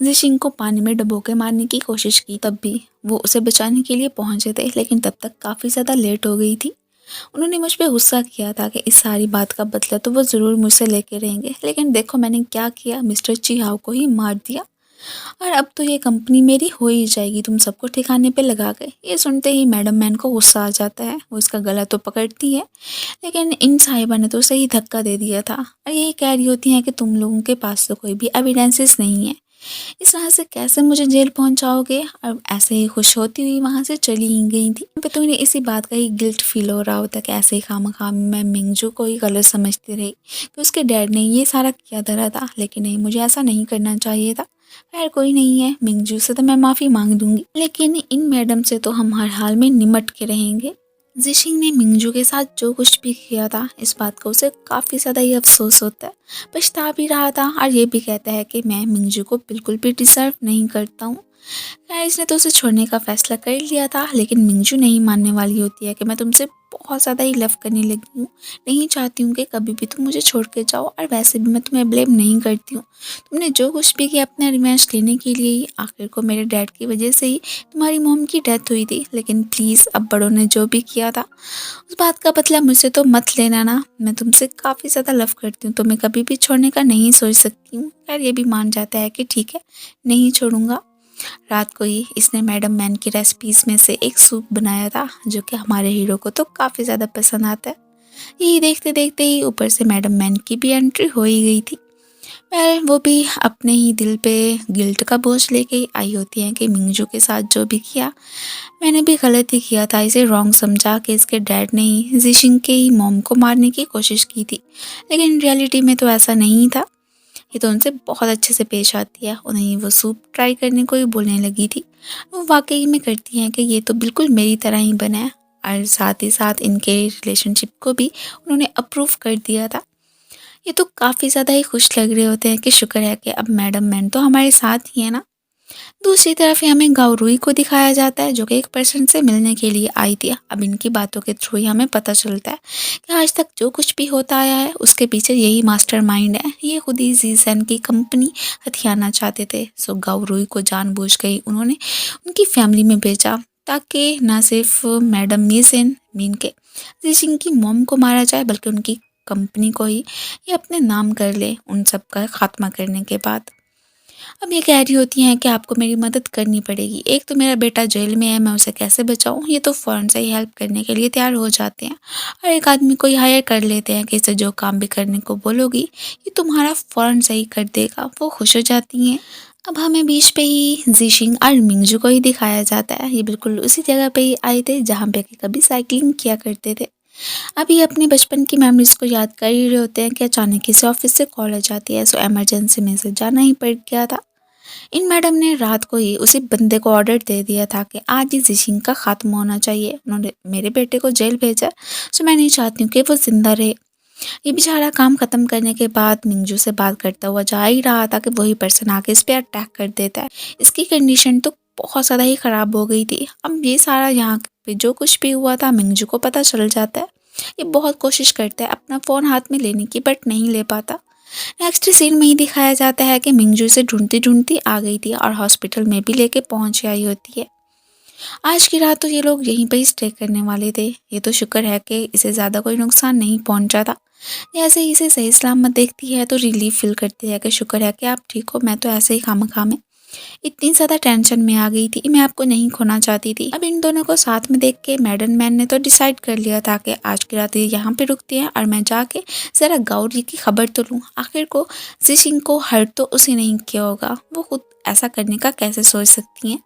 जिशिंग को पानी में डुबो के मारने की कोशिश की तब भी वो उसे बचाने के लिए पहुंचे थे, लेकिन तब तक काफ़ी ज़्यादा लेट हो गई थी। उन्होंने मुझ पर गुस्सा किया था कि इस सारी बात का बदला तो वो ज़रूर मुझसे लेके रहेंगे, लेकिन देखो मैंने क्या किया, मिस्टर चिहाओ को ही मार दिया, और अब तो ये कंपनी मेरी हो ही जाएगी, तुम सबको ठिकाने पे लगा गए। ये सुनते ही मैडम मैन को गुस्सा आ जाता है, वो इसका गला तो पकड़ती है, लेकिन इन साहिबा ने तो सही धक्का दे दिया था और यही कह रही होती हैं कि तुम लोगों के पास तो कोई भी एविडेंसेस नहीं है, इस तरह से कैसे मुझे जेल पहुंचाओगे। और ऐसे ही खुश होती हुई वहाँ से चली ही गई थी। पे तो उन्हें इसी बात का ही गिल्ट फील हो रहा होता कि ऐसे ही खामखा मैं मिंगजू को ही गलत समझती रही कि उसके डैड ने ये सारा किया धरा था, लेकिन नहीं मुझे ऐसा नहीं करना चाहिए था। खैर कोई नहीं है, मिंगजू से तो मैं माफ़ी मांग दूंगी, लेकिन इन मैडम से तो हम हर हाल में निमट के रहेंगे। जिशिंग ने मिंगजू के साथ जो कुछ भी किया था इस बात का उसे काफ़ी ज़्यादा ही अफसोस होता है, पछता भी रहा था और ये भी कहता है कि मैं मिंगजू को बिल्कुल भी डिज़र्व नहीं करता हूँ। खैर इसने तो उसे छोड़ने का फैसला कर लिया था, लेकिन मिंगजू नहीं मानने वाली होती है कि मैं तुमसे बहुत ज़्यादा ही लव करने लगी हूँ। नहीं चाहती हूँ कि कभी भी तुम मुझे छोड़ के जाओ, और वैसे भी मैं तुम्हें ब्लेम नहीं करती हूँ। तुमने जो कुछ भी किया अपना रिवेंज लेने के लिए ही, आखिर को मेरे डैड की वजह से ही तुम्हारी मॉम की डेथ हुई थी। लेकिन प्लीज़, अब बड़ों ने जो भी किया था उस बात का बदला मुझसे तो मत लेना ना। मैं तुमसे काफ़ी ज़्यादा लव करती हूँ, तो मैं कभी भी छोड़ने का नहीं सोच सकती हूँ। खैर ये भी मान जाता है कि ठीक है, नहीं छोड़ूंगा। रात को ही इसने मैडम मैन की रेसिपीज़ में से एक सूप बनाया था, जो कि हमारे हीरो को तो काफ़ी ज़्यादा पसंद आता है। यही देखते देखते ही ऊपर से मैडम मैन की भी एंट्री हो ही गई थी। वो भी अपने ही दिल पे गिल्ट का बोझ लेके ही आई होती हैं कि मिंगजू के साथ जो भी किया मैंने भी गलत ही किया था। इसे रॉन्ग समझा कि इसके डैड ने ही जिशिंग के ही मॉम को मारने की कोशिश की थी, लेकिन रियलिटी में तो ऐसा नहीं था। ये तो उनसे बहुत अच्छे से पेश आती है। उन्हें वो सूप ट्राई करने को ही बोलने लगी थी। वो वाकई में करती हैं कि ये तो बिल्कुल मेरी तरह ही बना है, और साथ ही साथ इनके रिलेशनशिप को भी उन्होंने अप्रूव कर दिया था। ये तो काफ़ी ज़्यादा ही खुश लग रहे होते हैं कि शुक्र है कि अब मैडम मैन तो हमारे साथ ही है ना। दूसरी तरफ ही हमें गाउरुई को दिखाया जाता है, जो कि एक पर्सन से मिलने के लिए आई थी। अब इनकी बातों के थ्रू ही हमें पता चलता है कि आज तक जो कुछ भी होता आया है उसके पीछे यही मास्टरमाइंड है। ये खुद ही जीसन की कंपनी हथियाना चाहते थे। सो गाउरुई को जानबूझ के ही उन्होंने उनकी फैमिली में भेजा, ताकि ना सिर्फ मैडम मीसेन मीन के जीशिंग की मॉम को मारा जाए, बल्कि उनकी कंपनी को ही ये अपने नाम कर ले उन सब का खात्मा करने के बाद। अब ये कह रही होती हैं कि आपको मेरी मदद करनी पड़ेगी। एक तो मेरा बेटा जेल में है, मैं उसे कैसे बचाऊं। ये तो फ़ौरन से ही हेल्प करने के लिए तैयार हो जाते हैं, और एक आदमी को ही हायर कर लेते हैं कि इसे जो काम भी करने को बोलोगी ये तुम्हारा फ़ौरन से ही कर देगा। वो खुश हो जाती हैं। अब हमें बीच पे ही जिशिंग और मिंगजू को ही दिखाया जाता है। ये बिल्कुल उसी जगह पे ही आए थे जहाँ पे कि कभी साइकिलिंग किया करते थे। अभी अपने बचपन की मेमोरीज को याद कर ही रहे होते हैं कि अचानक किसी ऑफिस से कॉल आ जाती है। सो इमरजेंसी में से जाना ही पड़ गया था। इन मैडम ने रात को ही उसी बंदे को ऑर्डर दे दिया था कि आज ही जिशिंग का खात्मा होना चाहिए। उन्होंने मेरे बेटे को जेल भेजा, सो मैं नहीं चाहती हूँ कि वो जिंदा रहे। ये बेचारा काम खत्म करने के बाद मिंगजू से बात करता हुआ जा ही रहा था कि वही पर्सन आके इस पर अटैक कर देता है। इसकी कंडीशन तो बहुत ज़्यादा ही ख़राब हो गई थी। अब ये सारा यहाँ पे जो कुछ भी हुआ था मिंगजू को पता चल जाता है। ये बहुत कोशिश करता है अपना फ़ोन हाथ में लेने की, बट नहीं ले पाता। नेक्स्ट सीन में ही दिखाया जाता है कि मिंगजू से ढूंढती ढूंढती आ गई थी और हॉस्पिटल में भी लेके पहुंच आई होती है। आज की रात तो ये लोग यहीं पे ही स्टे करने वाले थे। ये तो शुक्र है कि इसे ज़्यादा कोई नुकसान नहीं पहुंचा था। जैसे ही इसे सही सलामत देखती है तो रिलीफ फील करती है कि शुक्र है कि आप ठीक हो। मैं तो ऐसे ही खामखा में इतनी ज़्यादा टेंशन में आ गई थी, मैं आपको नहीं खोना चाहती थी। अब इन दोनों को साथ में देख के मैडम मैन ने तो डिसाइड कर लिया था कि आज की रात ये यहाँ पे रुकती हैं और मैं जाके ज़रा गाउरी की खबर तो लूँ। आखिर को जिशिंग को हर्ट तो उसी नहीं किया होगा, वो खुद ऐसा करने का कैसे सोच सकती हैं।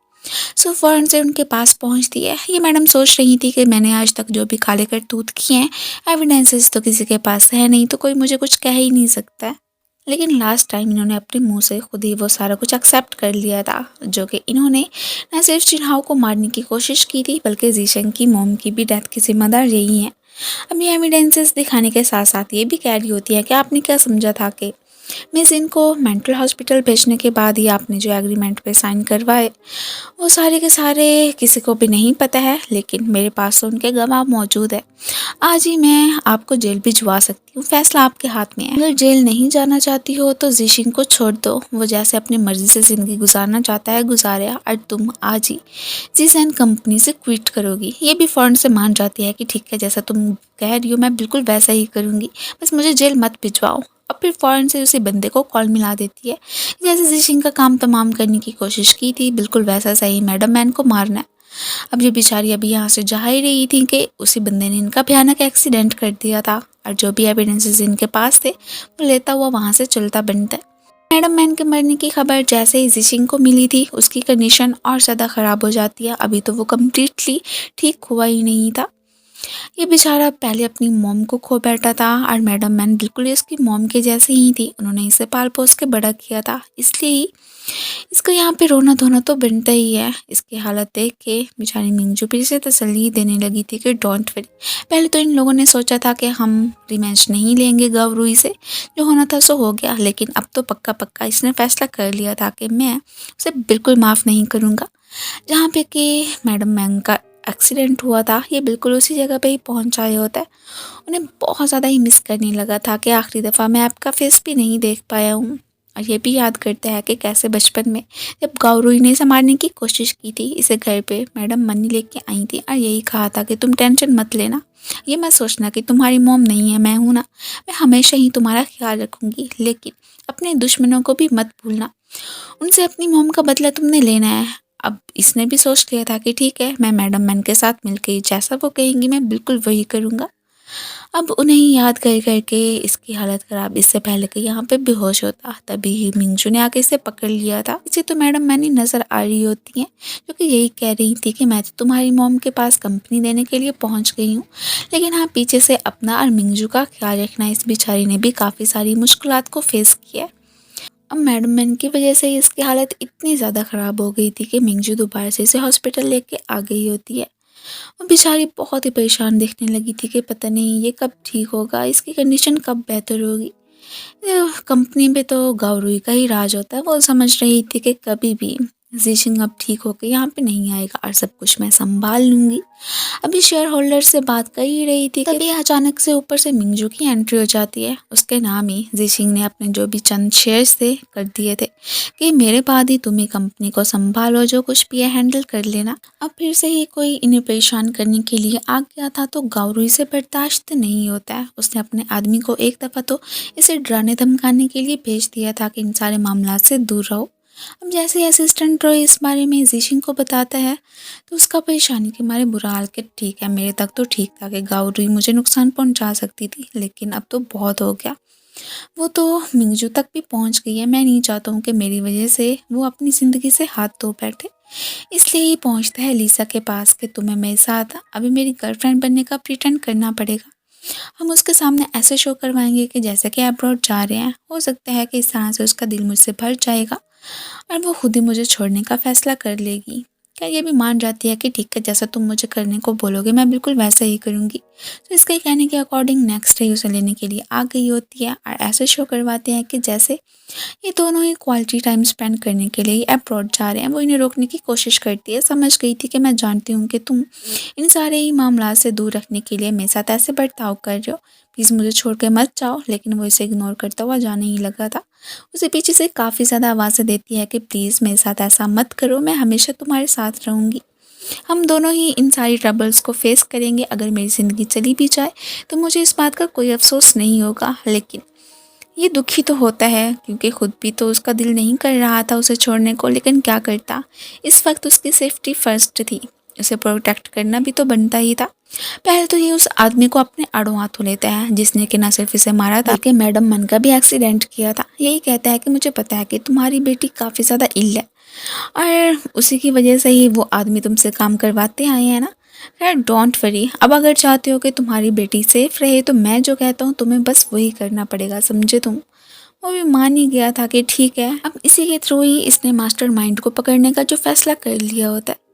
सो फ़ौरन से उनके पास पहुंचती है। ये मैडम सोच रही थी कि मैंने आज तक जो भी काले करतूत किए हैं, एविडेंसेस तो किसी के पास है नहीं, तो कोई मुझे कुछ कह ही नहीं सकता है। लेकिन लास्ट टाइम इन्होंने अपने मुंह से खुद ही वो सारा कुछ एक्सेप्ट कर लिया था, जो कि इन्होंने न सिर्फ जिनहाओ को मारने की कोशिश की थी, बल्कि जीशंग की मॉम की भी डेथ की जिम्मेदार यही है। अब ये एविडेंसेस दिखाने के साथ साथ ये भी कह रही होती है कि आपने क्या समझा था कि मिस इनको मेंटल हॉस्पिटल भेजने के बाद ही आपने जो एग्रीमेंट पे साइन करवाए वो सारे के सारे किसी को भी नहीं पता है, लेकिन मेरे पास तो उनके गवाह मौजूद है। आज ही मैं आपको जेल भिजवा सकती हूँ, फैसला आपके हाथ में है। अगर जेल नहीं जाना चाहती हो तो जिशिंग को छोड़ दो, वो जैसे अपनी मर्जी से ज़िंदगी गुजारना चाहता है गुजारे, और तुम आज ही जीसन कंपनी से क्विट करोगी। ये भी फ़ौरन से मान जाती है कि ठीक है, जैसा तुम कह रही हो मैं बिल्कुल वैसा ही करूँगी, बस मुझे जेल मत भिजवाओ। और फिर फ़ौरन से उसी बंदे को कॉल मिला देती है। जैसे जिशिंग का काम तमाम करने की कोशिश की थी, बिल्कुल वैसा सही मैडम मैन को मारना है। अब ये बेचारी अभी यहाँ से जा ही रही थी कि उसी बंदे ने इनका भयानक एक्सीडेंट कर दिया था, और जो भी एविडेंसेस इनके पास थे वो लेता हुआ वहाँ से चलता बनता है। मैडम मैन के मरने की खबर जैसे ही जिशिंग को मिली थी, उसकी कंडीशन और ज़्यादा ख़राब हो जाती है। अभी तो वो कम्प्लीटली ठीक हुआ ही नहीं था। ये बेचारा पहले अपनी मॉम को खो बैठा था, और मैडम मैन बिल्कुल इसकी मॉम के जैसे ही थी। उन्होंने इसे पाल पोस के बड़ा किया था, इसलिए ही इसको यहाँ पे रोना धोना तो बनता ही है। इसकी हालत देख के बेचारी मिंगजू फिर से तसल्ली देने लगी थी कि डोंट वरी। पहले तो इन लोगों ने सोचा था कि हम रिवेंज नहीं लेंगे गावरुई से, जो होना था सो हो गया, लेकिन अब तो पक्का पक्का इसने फैसला कर लिया था कि मैं उसे बिल्कुल माफ़ नहीं करूँगा। जहाँ पे कि मैडम मैन का एक्सीडेंट हुआ था ये बिल्कुल उसी जगह पे ही पहुंचाया होता है। उन्हें बहुत ज़्यादा ही मिस करने लगा था कि आखिरी दफ़ा मैं आपका फेस भी नहीं देख पाया हूँ। और ये भी याद करता है कि कैसे बचपन में जब गाउरुई ने इसे मारने की कोशिश की थी, इसे घर पे मैडम मनी लेके आई थी और यही कहा था कि तुम टेंशन मत लेना, ये मत सोचना कि तुम्हारी मॉम नहीं है, मैं हूँ ना, मैं हमेशा ही तुम्हारा ख्याल रखूँगी। लेकिन अपने दुश्मनों को भी मत भूलना, उनसे अपनी मॉम का बदला तुमने लेना है। अब इसने भी सोच लिया था कि ठीक है, मैं मैडम मैन के साथ मिलकर ही जैसा वो कहेंगी मैं बिल्कुल वही करूँगा। अब उन्हें ही याद कर करके इसकी हालत ख़राब, इससे पहले कि यहाँ पे बेहोश होता, तभी ही मिंगजू ने आके इसे पकड़ लिया था। इसे तो मैडम मैनी नज़र आ रही होती हैं, जो कि यही कह रही थी कि मैं तो तुम्हारी मॉम के पास कंपनी देने के लिए पहुँच गई हूँ, लेकिन हाँ पीछे से अपना और मिंगजू का ख्याल रखना। इस बेचारी ने भी काफ़ी सारी मुश्किलात को फेस किया है। अब मैडम मैन की वजह से इसकी हालत इतनी ज़्यादा ख़राब हो गई थी कि मिंगजू दोबारा से इसे हॉस्पिटल लेके आ गई होती है। वो बेचारी बहुत ही परेशान दिखने लगी थी कि पता नहीं ये कब ठीक होगा, इसकी कंडीशन कब बेहतर होगी। कंपनी पे तो गाउरुई का ही राज होता है। वो समझ रही थी कि कभी भी जीशिंग अब ठीक होकर यहाँ पे नहीं आएगा और सब कुछ मैं संभाल लूँगी। अभी शेयर होल्डर से बात कर ही रही थी, तभी अचानक से ऊपर से मिंगजू की एंट्री हो जाती है। उसके नाम ही जीशिंग ने अपने जो भी चंद शेयर्स थे कर दिए थे कि मेरे बाद ही तुम ही कंपनी को संभालो, जो कुछ भी है हैंडल कर लेना। अब फिर से ही कोई इन्हें परेशान करने के लिए आ गया था तो गाउरुई से बर्दाश्त नहीं होता है। उसने अपने आदमी को एक दफ़ा तो इसे डराने धमकाने के लिए भेज दिया था कि इन सारे मामला से दूर रहो। अब जैसे असिस्टेंट रॉय इस बारे में जीशिंग को बताता है तो उसका परेशानी के मारे बुरा हाल के ठीक है, मेरे तक तो ठीक था कि गाउरुई मुझे नुकसान पहुंचा सकती थी, लेकिन अब तो बहुत हो गया। वो तो मिंगजू तक भी पहुंच गई है। मैं नहीं चाहता हूँ कि मेरी वजह से वो अपनी ज़िंदगी से हाथ धो बैठे। इसलिए ही पहुंचता है लीसा के पास कि तुम्हें मेरे साथ अभी मेरी गर्लफ्रेंड बनने का प्रिटेंड करना पड़ेगा। हम उसके सामने ऐसे शो करवाएंगे कि जैसे कि अब्रॉड जा रहे हैं। हो सकता है कि इस तरह से उसका दिल मुझसे भर जाएगा और वो खुद ही मुझे छोड़ने का फैसला कर लेगी। क्या ये भी मान जाती है कि ठीक है, जैसा तुम मुझे करने को बोलोगे मैं बिल्कुल वैसा ही करूँगी। तो इसके कहने के अकॉर्डिंग नेक्स्ट डे उसे लेने के लिए आ गई होती है और ऐसे शो करवाते हैं कि जैसे ये दोनों ही क्वालिटी टाइम स्पेंड करने के लिए अब्रॉड जा रहे हैं। वो इन्हें रोकने की कोशिश करती है। समझ गई थी कि मैं जानती हूँ कि तुम इन सारे ही मामला से दूर रखने के लिए मेरे साथ ऐसे बर्ताव कर रहे हो, प्लीज़ मुझे छोड़ के मत जाओ। लेकिन वो इसे इग्नोर करता हुआ जाने ही लगा था। उसे पीछे से काफ़ी ज़्यादा आवाज़ें देती है कि प्लीज़ मेरे साथ ऐसा मत करो, मैं हमेशा तुम्हारे साथ रहूँगी, हम दोनों ही इन सारी ट्रबल्स को फेस करेंगे। अगर मेरी ज़िंदगी चली भी जाए तो मुझे इस बात का कोई अफसोस नहीं होगा। लेकिन ये दुखी तो होता है क्योंकि खुद भी तो उसका दिल नहीं कर रहा था उसे छोड़ने को, लेकिन क्या करता, इस वक्त उसकी सेफ्टी फर्स्ट थी, उसे प्रोटेक्ट करना भी तो बनता ही था। पहले तो ये उस आदमी को अपने आड़ों हाथों लेता है जिसने कि न सिर्फ इसे मारा था बल्कि मैडम मन का भी एक्सीडेंट किया था। यही कहता है कि मुझे पता है कि तुम्हारी बेटी काफ़ी ज़्यादा इल है और उसी की वजह से ही वो आदमी तुमसे काम करवाते आए हैं ना। खैर डोंट वरी, अब अगर चाहते हो कि तुम्हारी बेटी सेफ रहे तो मैं जो कहता हूँ तुम्हें बस वही करना पड़ेगा, समझे तुम। वो भी मान ही गया था कि ठीक है। अब इसी के थ्रू ही इसने मास्टरमाइंड को पकड़ने का जो फैसला कर लिया होता है।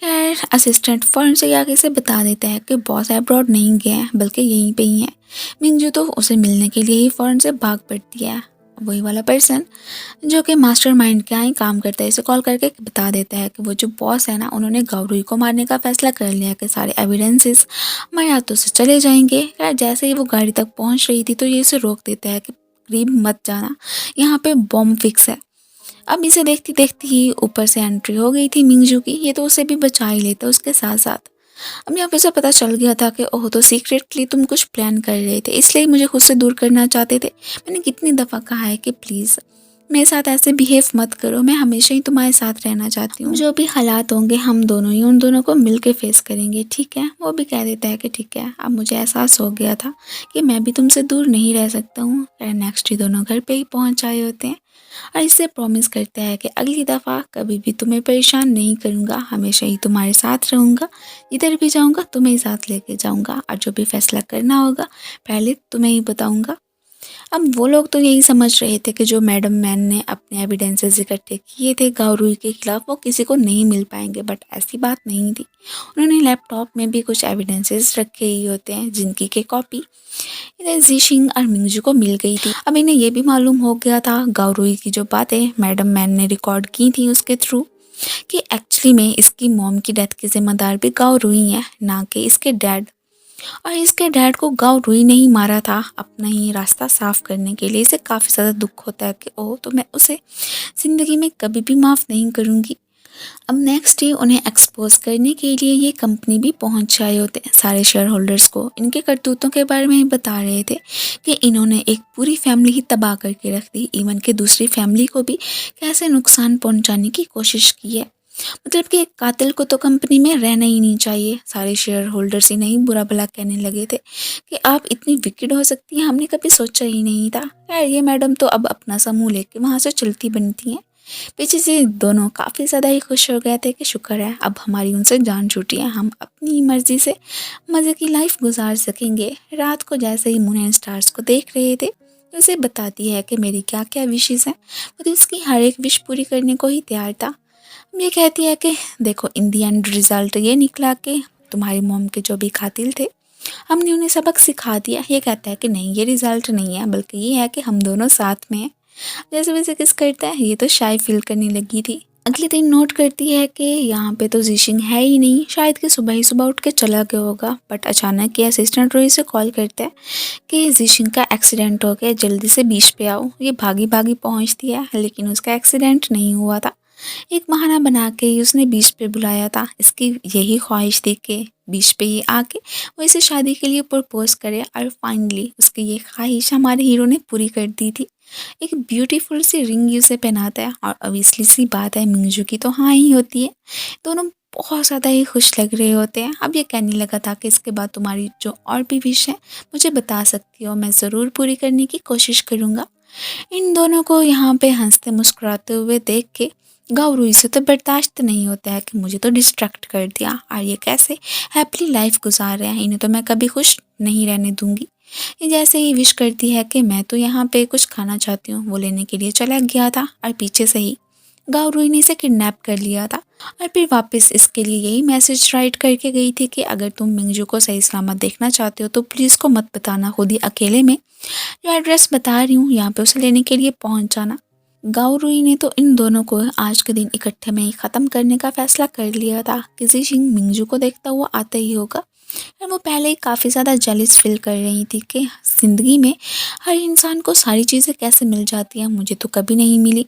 खैर असिस्टेंट फ़ौरन से आगे से बता देता है कि बॉस अब्रॉड नहीं गया है बल्कि यहीं पे ही है। मिंजू तो उसे मिलने के लिए ही फ़ौरन से भाग पड़ती है। वही वाला पर्सन जो कि मास्टरमाइंड का ही काम करता है इसे कॉल करके बता देता है कि वो जो बॉस है ना, उन्होंने गाउरुई को मारने का फैसला कर लिया कि सारे एविडेंसेस हमारे हाथों से चले जाएंगे। खैर जैसे ही वो गाड़ी तक पहुंच रही थी तो ये इसे रोक देता है कि करीब मत जाना, यहाँ पे बॉम्ब फिक्स है। अब इसे देखती देखती ही ऊपर से एंट्री हो गई थी मिंगजू की। ये तो उसे भी बचा ही लेता उसके साथ साथ। अब यहाँ पे से पता चल गया था कि ओह तो सीक्रेटली तुम कुछ प्लान कर रहे थे, इसलिए मुझे खुद से दूर करना चाहते थे। मैंने कितनी दफ़ा कहा है कि प्लीज़ मेरे साथ ऐसे बिहेव मत करो, मैं हमेशा ही तुम्हारे साथ रहना चाहती हूँ। जो भी हालात होंगे हम दोनों ही उन दोनों को मिल के फेस करेंगे, ठीक है। वो भी कह देता है कि ठीक है। अब मुझे एहसास हो गया था कि मैं भी तुमसे दूर नहीं रह सकता हूँ। नेक्स्ट ही दोनों घर पे ही पहुँच आए होते हैं और इससे प्रॉमिस करता है कि अगली दफ़ा कभी भी तुम्हें परेशान नहीं करूँगा, हमेशा ही तुम्हारे साथ रहूँगा, इधर भी जाऊँगा तुम्हें ही साथ लेके जाऊँगा और जो भी फैसला करना होगा पहले तुम्हें ही बताऊँगा। अब वो लोग तो यही समझ रहे थे कि जो मैडम मैन ने अपने एविडेंसेस इकट्ठे किए थे गाउरुई के खिलाफ वो किसी को नहीं मिल पाएंगे, बट ऐसी बात नहीं थी। उन्होंने लैपटॉप में भी कुछ एविडेंसेस रखे ही होते हैं जिनकी के कॉपी इधर जीशिंग और मिंगजू को मिल गई थी। अब इन्हें ये भी मालूम हो गया था गाउरुई की जो बातें मैडम मैन ने रिकॉर्ड की थी उसके थ्रू कि एक्चुअली में इसकी मॉम की डेथ की ज़िम्मेदार भी गाओ रुई है, ना कि इसके डैड। और इसके डैड को गाओ रुई ने ही मारा था अपना ही रास्ता साफ करने के लिए। इसे काफ़ी ज़्यादा दुख होता है कि ओह, तो मैं उसे ज़िंदगी में कभी भी माफ़ नहीं करूँगी। अब नेक्स्ट डे उन्हें एक्सपोज करने के लिए ये कंपनी भी पहुंच आए होते हैं। सारे शेयर होल्डर्स को इनके करतूतों के बारे में ही बता रहे थे कि इन्होंने एक पूरी फैमिली ही तबाह करके रख दी, इवन कि दूसरी फैमिली को भी कैसे नुकसान पहुंचाने की कोशिश की है। मतलब कि एक कातिल को तो कंपनी में रहना ही नहीं चाहिए। सारे शेयर होल्डर्स ही नहीं बुरा भला कहने लगे थे कि आप इतनी विकेड हो सकती हैं, हमने कभी सोचा ही नहीं था। यार ये मैडम तो अब अपना समूह लेके वहाँ से चलती बनती हैं। पीछे से दोनों काफ़ी ज़्यादा ही खुश हो गए थे कि शुक्र है अब हमारी उनसे जान छूटी है, हम अपनी मर्ज़ी से मज़े की लाइफ गुजार सकेंगे। रात को जैसे ही मून एंड स्टार्स को देख रहे थे तो उसे बताती है कि मेरी क्या क्या विशेज़ हैं। वो तो उसकी हर एक विश पूरी करने को ही तैयार था। ये कहती है कि देखो इन दी एंड रिज़ल्ट ये निकला कि तुम्हारी मॉम के जो भी कातिल थे हमने उन्हें सबक सिखा दिया। ये कहता है कि नहीं, ये रिज़ल्ट नहीं है, बल्कि ये है कि हम दोनों साथ में हैं। जैसे वैसे किस करता है, ये तो शाय फील करने लगी थी। अगले दिन नोट करती है कि यहाँ पे तो जिशिंग है ही नहीं, शायद कि सुबह ही सुबह उठ के चला गया होगा। बट अचानक ये असिस्टेंट रोई से कॉल करता है कि जिशिंग का एक्सीडेंट हो गया, जल्दी से बीच पे आओ। ये भागी भागी पहुँचती है, लेकिन उसका एक्सीडेंट नहीं हुआ था। एक बहाना बना के ही उसने बीच पे बुलाया था। इसकी यही ख्वाहिश थी कि बीच पे ही आके वो इसे शादी के लिए प्रपोज करे, और फाइनली उसकी ये ख्वाहिश हमारे हीरो ने पूरी कर दी थी। एक ब्यूटीफुल सी रिंग उसे पहनाता है, और ऑब्वियसली सी बात है मिंगजू की तो हाँ ही होती है। दोनों बहुत ज़्यादा ही खुश लग रहे होते हैं। अब ये कहने लगा था कि इसके बाद तुम्हारी जो और भी विश है मुझे बता सकती हो, मैं ज़रूर पूरी करने की कोशिश करूँगा। इन दोनों को यहाँ पे हंसते मुस्कुराते हुए देख के गाउरू इसे तो बर्दाश्त नहीं होता है कि मुझे तो डिस्ट्रैक्ट कर दिया, और ये कैसे हैप्पी लाइफ गुजार रहे हैं, इन्हें तो मैं कभी खुश नहीं रहने दूंगी। ये जैसे ही विश करती है कि मैं तो यहाँ पे कुछ खाना चाहती हूँ, वो लेने के लिए चला गया था और पीछे से ही गाउरू ने इसे किडनैप कर लिया था। और फिर वापस इसके लिए यही मैसेज राइट करके गई थी कि अगर तुम मिंगजू को सही सलामत देखना चाहते हो तो पुलिस को मत बताना, खुद ही अकेले में जो एड्रेस बता रही हूँ यहाँ पे उसे लेने के लिए पहुँच जाना। गाओरुई ने तो इन दोनों को आज के दिन इकट्ठे में ही ख़त्म करने का फैसला कर लिया था। किसी शिंग मिंगजू को देखता हुआ आता ही होगा, और वो पहले ही काफ़ी ज़्यादा जेलिस फील कर रही थी कि ज़िंदगी में हर इंसान को सारी चीज़ें कैसे मिल जाती हैं, मुझे तो कभी नहीं मिली।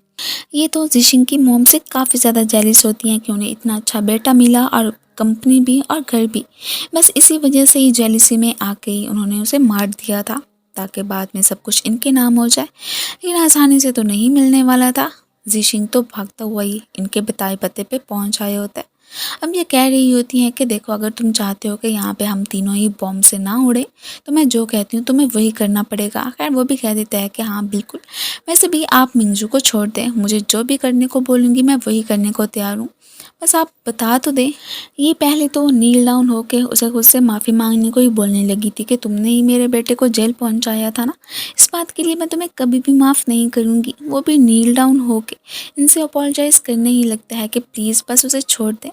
ये तो जिशिंग की मॉम से काफ़ी ज़्यादा जेलिस होती हैं कि उन्हें इतना अच्छा बेटा मिला, और कंपनी भी और घर भी। बस इसी वजह से ही जेलिसी में आके ही उन्होंने उसे मार दिया था, ताकि बाद में सब कुछ इनके नाम हो जाए। लेकिन आसानी से तो नहीं मिलने वाला था। जिशिंग तो भागता हुआ ही इनके बताए पते पे पहुंच आया होता है। अब ये कह रही होती हैं कि देखो, अगर तुम चाहते हो कि यहाँ पे हम तीनों ही बॉम्ब से ना उड़े तो मैं जो कहती हूँ तुम्हें वही करना पड़ेगा। खैर वो भी कह देता है कि हाँ बिल्कुल, वैसे भी आप मिंगजू को छोड़ दें, मुझे जो भी करने को बोलूँगी मैं वही करने को तैयार हूँ, बस आप बता तो दें। ये पहले तो नील डाउन होके उसे खुद से माफ़ी मांगने को ही बोलने लगी थी कि तुमने ही मेरे बेटे को जेल पहुंचाया था ना, इस बात के लिए मैं तुम्हें कभी भी माफ़ नहीं करूँगी। वो भी नील डाउन होके इनसे अपोलोजाइज़ करने ही लगता है कि प्लीज़ बस उसे छोड़ दें।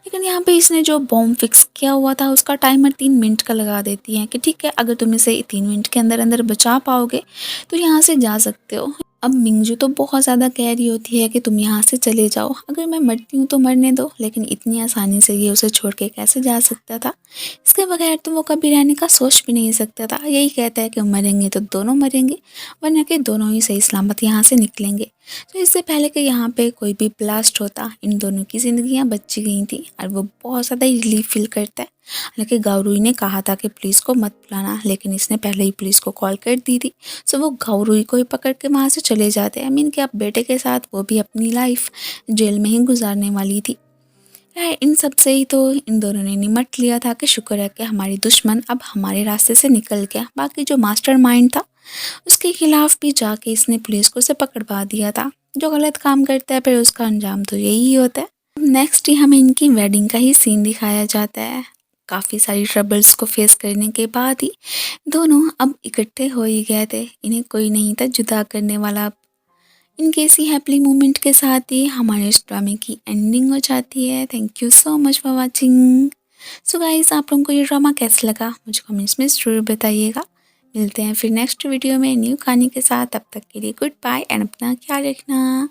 लेकिन यहाँ पे इसने जो बॉम्ब फिक्स किया हुआ था उसका टाइमर 3 मिनट का लगा देती है कि ठीक है, अगर तुम इसे 3 मिनट के अंदर अंदर बचा पाओगे तो यहाँ से जा सकते हो। अब मिंगजू तो बहुत ज़्यादा कह रही होती है कि तुम यहाँ से चले जाओ, अगर मैं मरती हूँ तो मरने दो, लेकिन इतनी आसानी से ये उसे छोड़ के कैसे जा सकता था। इसके बगैर तो वो कभी रहने का सोच भी नहीं सकता था। यही कहता है कि मरेंगे तो दोनों मरेंगे, वरना कि दोनों ही सही सलामत यहाँ से निकलेंगे। तो इससे पहले कि यहाँ पे कोई भी ब्लास्ट होता, इन दोनों की ज़िंदगियाँ बच गई थी, और वो बहुत ज़्यादा ही रिलीफ फील करता है। हालांकि गाउरुई ने कहा था कि पुलिस को मत बुलाना, लेकिन इसने पहले ही पुलिस को कॉल कर दी थी। सो वो गाउरुई को ही पकड़ के वहाँ से चले जाते हैं। मीन कि अब बेटे के साथ वो भी अपनी लाइफ जेल में ही गुजारने वाली थी। इन सब से ही तो इन दोनों ने निमट लिया था कि शुक्र है कि हमारी दुश्मन अब हमारे रास्ते से निकल गया। बाकी जो मास्टरमाइंड था उसके खिलाफ भी जाके इसने पुलिस को से पकड़वा दिया था। जो गलत काम करता है फिर उसका अंजाम तो यही होता है। नेक्स्ट ही हमें इनकी वेडिंग का ही सीन दिखाया जाता है। काफ़ी सारी ट्रबल्स को फेस करने के बाद ही दोनों अब इकट्ठे हो ही गए थे, इन्हें कोई नहीं था जुदा करने वाला। इनके इसी हैप्पी मोमेंट के साथ ही हमारे इस ड्रामे की एंडिंग हो जाती है। Thank you so much for watching. So guys, आप लोगों को ये ड्रामा कैसा लगा मुझे कमेंट्स में ज़रूर बताइएगा। मिलते हैं फिर नेक्स्ट वीडियो में न्यू कहानी के साथ। तब तक के लिए गुड बाय एंड अपना ख्याल रखना।